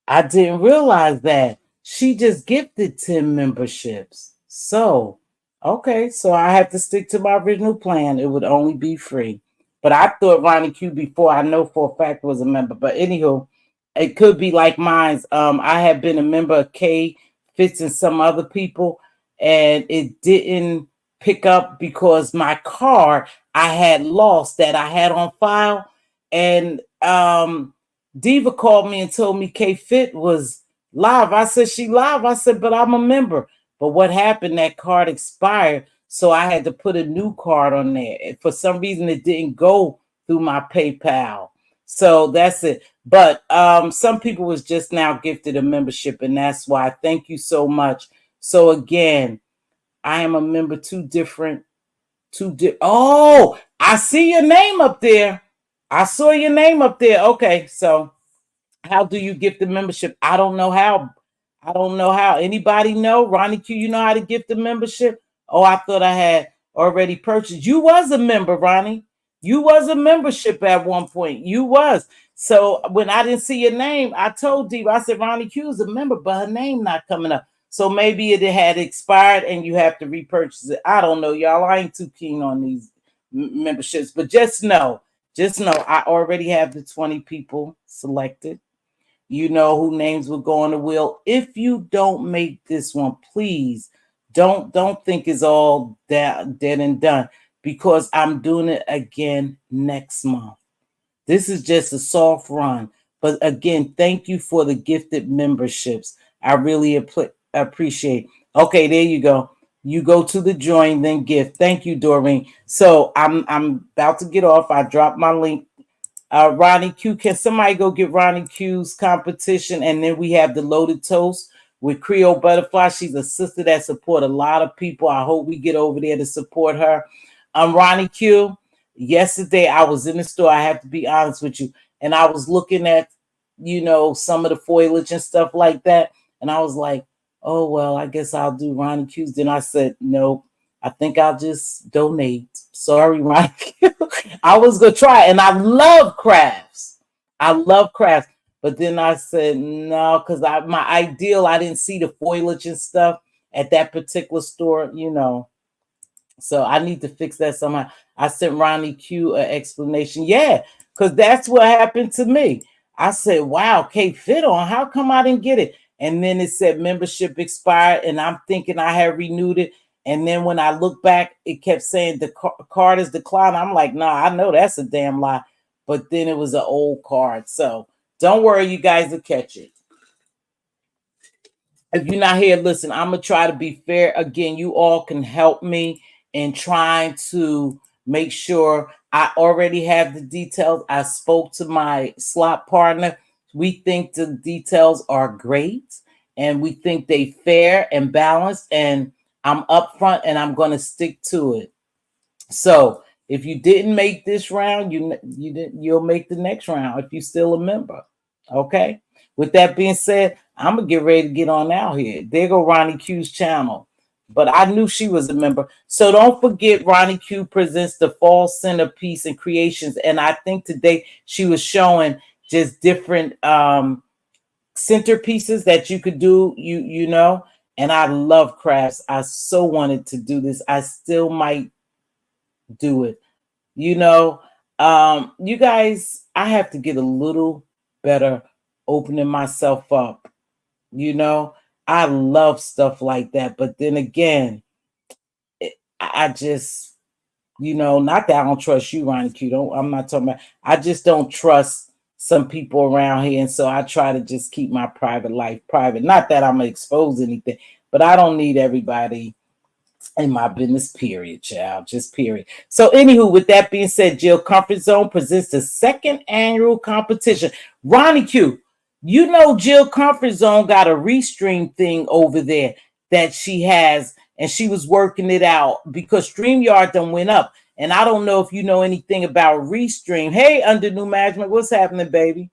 I didn't realize that. She just gifted 10 memberships. So, okay, so I have to stick to my original plan. It would only be free. But I thought Ronnie Q before, I know for a fact, was a member. But anywho, It could be like mine's. I have been a member of K Fitz and some other people, and it didn't pick up because my card I had lost that I had on file, and Diva called me and told me K Fit was live. I said she live. I said, but I'm a member. But what happened? That card expired, so I had to put a new card on there. And for some reason, it didn't go through my PayPal. So that's it. But some people was just now gifted a membership, and that's why. Thank you so much. So again, I am a member. Oh, I see your name up there. I saw your name up there. Okay, so how do you gift the membership? I don't know how. I don't know how. Anybody know? Ronnie Q, you know how to gift the membership? Oh, I thought I had already purchased. You was a member, Ronnie. You was a membership at one point. You was. So when I didn't see your name, I told Dee, I said Ronnie Q is a member, but her name not coming up. So maybe it had expired and you have to repurchase it. I don't know, y'all. I ain't too keen on these memberships, but just know, I already have the 20 people selected. You know who names will go on the wheel. If you don't make this one, please don't think it's all dead and done, because I'm doing it again next month. This is just a soft run. But again, thank you for the gifted memberships. I really appreciate. Okay, there you go. You go to the join, then gift. Thank you, Doreen. So I'm about to get off. I dropped my link. Ronnie Q, can somebody go get Ronnie Q's competition? And then we have the loaded toast with Creole Butterfly. She's a sister that support a lot of people. I hope we get over there to support her. Ronnie Q, yesterday I was in the store. I have to be honest with you. And I was looking at, some of the foliage and stuff like that. And I was like, oh, well, I guess I'll do Ronnie Q's. Then I said, no, I think I'll just donate. Sorry, Ronnie Q. I was going to try. And I love crafts. But then I said, no, because my ideal, I didn't see the foliage and stuff at that particular store, So I need to fix that somehow. I sent Ronnie Q an explanation. Yeah, because that's what happened to me. I said, wow, Kate Fit on. How come I didn't get it? And then it said membership expired, and I'm thinking I had renewed it. And then when I look back, it kept saying the card is declined. I'm like, nah, I know that's a damn lie. But then it was an old card. So don't worry, you guys will catch it. If you're not here, listen, I'm going to try to be fair. Again, you all can help me in trying to make sure I already have the details. I spoke to my slot partner. We think the details are great, and we think they fair and balanced, and I'm upfront and I'm going to stick to it. So if you didn't make this round, you'll make the next round if you're still a member. Okay. With that being said, I'm gonna get ready to get on out here. There go Ronnie Q's channel. But I knew she was a member. So don't forget, Ronnie Q presents the fall centerpiece and creations. And I think today she was showing just different centerpieces that you could do, and I love crafts. I so wanted to do this. I still might do it. You guys, I have to get a little better opening myself up. I love stuff like that. But then again, I just, not that I don't trust you, Ronnie Q. I'm not talking about, I just don't trust some people around here. And so I try to just keep my private life private. Not that I'm going to expose anything, but I don't need everybody in my business, period, child. Just period. So, anywho, with that being said, Jill Comfort Zone presents the second annual competition. Ronnie Q, Jill Comfort Zone got a restream thing over there that she has, and she was working it out because StreamYard done went up. And I don't know if you know anything about restream. Hey, Under New Management, what's happening, baby?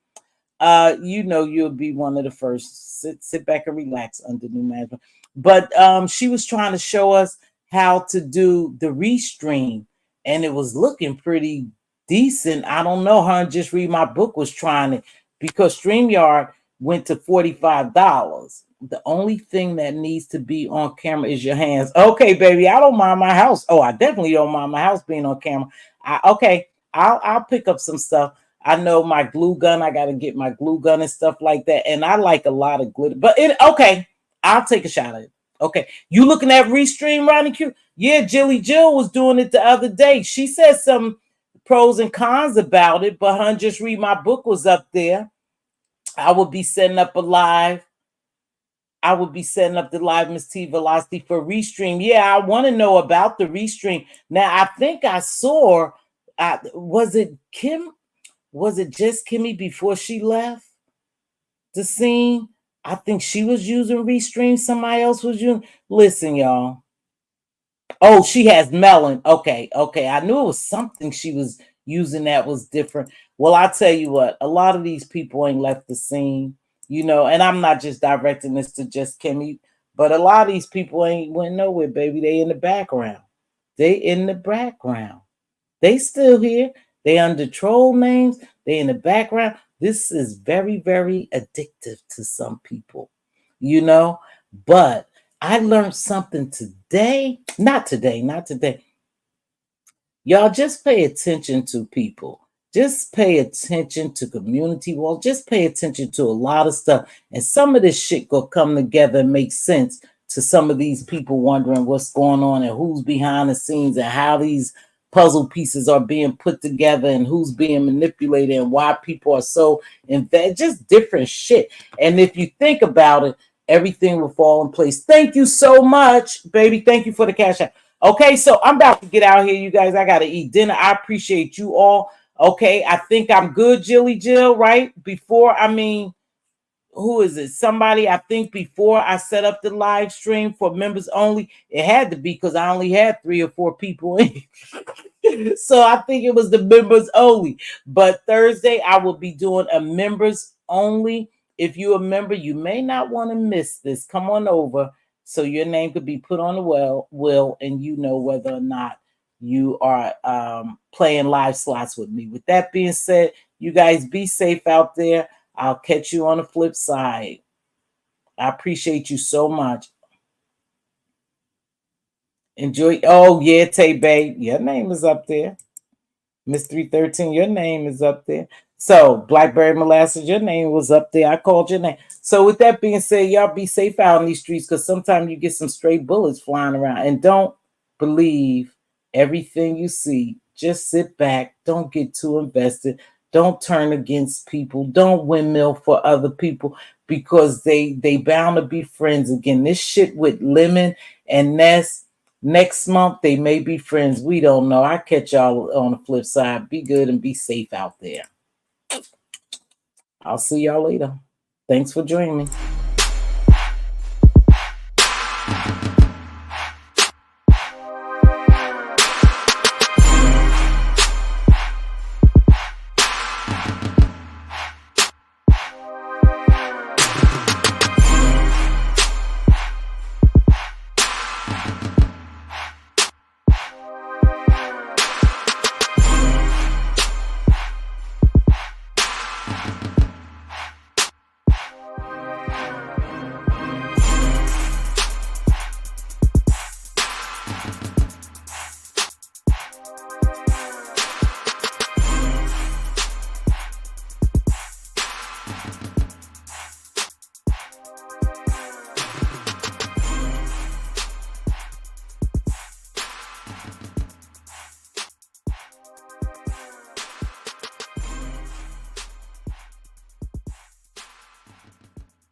You'll be one of the first. Sit back and relax, Under New Management. But she was trying to show us how to do the restream, and it was looking pretty decent. I don't know. Her and Just Read My Book was trying it because StreamYard went to $45. The only thing that needs to be on camera is your hands. Okay, baby, I don't mind my house. Oh, I definitely don't mind my house being on camera. I'll pick up some stuff. I know my glue gun. I got to get my glue gun and stuff like that. And I like a lot of glitter. But okay, I'll take a shot at it. Okay, you looking at Restream, Ronnie Q? Yeah, Jilly Jill was doing it the other day. She said some pros and cons about it, but hun, just read my book was up there. I would be setting up a live. I would be setting up the live Mz.Teavalocity for Restream. Yeah, I want to know about the Restream. Now, I think I saw, was it Kim? Was it just Kimmy before she left the scene? I think she was using Restream. Somebody else was using. Listen, y'all. Oh, she has melon. Okay. I knew it was something she was using that was different. Well, I tell you what, a lot of these people ain't left the scene, and I'm not just directing this to just Kimmy, but a lot of these people ain't went nowhere, baby. They in the background. They in the background. They still here. They under troll names. They in the background. This is very, very addictive to some people, but I learned something today. Not today. Y'all just pay attention to people. Just pay attention to community wall. Just pay attention to a lot of stuff. And some of this shit gonna come together and make sense to some of these people wondering what's going on and who's behind the scenes and how these puzzle pieces are being put together and who's being manipulated and why people are so invested. Just different shit. And if you think about it, everything will fall in place. Thank you so much, baby. Thank you for the cash out. Okay, so I'm about to get out here, you guys. I got to eat dinner. I appreciate you all. Okay, I think I'm good, Jilly Jill, right? Who is it? Somebody, I think before I set up the live stream for members only, it had to be because I only had 3 or 4 people in. So I think it was the members only. But Thursday, I will be doing a members only. If you're a member, you may not want to miss this. Come on over so your name could be put on the will, and you know whether or not you are playing live slots with me. With that being said, you guys be safe out there. I'll catch you on the flip side. I appreciate you so much. Enjoy. Oh, yeah, Tay Bay. Your name is up there. Miss 313, your name is up there. So, Blackberry Molasses, your name was up there. I called your name. So, with that being said, y'all be safe out in these streets because sometimes you get some stray bullets flying around. And don't believe everything you see. Just sit back. Don't get too invested. Don't turn against people. Don't windmill for other people because they bound to be friends again. This shit with Lemon and Ness, next month they may be friends. We don't know. I catch y'all on the flip side. Be good and be safe out there. I'll see y'all later. Thanks for joining me.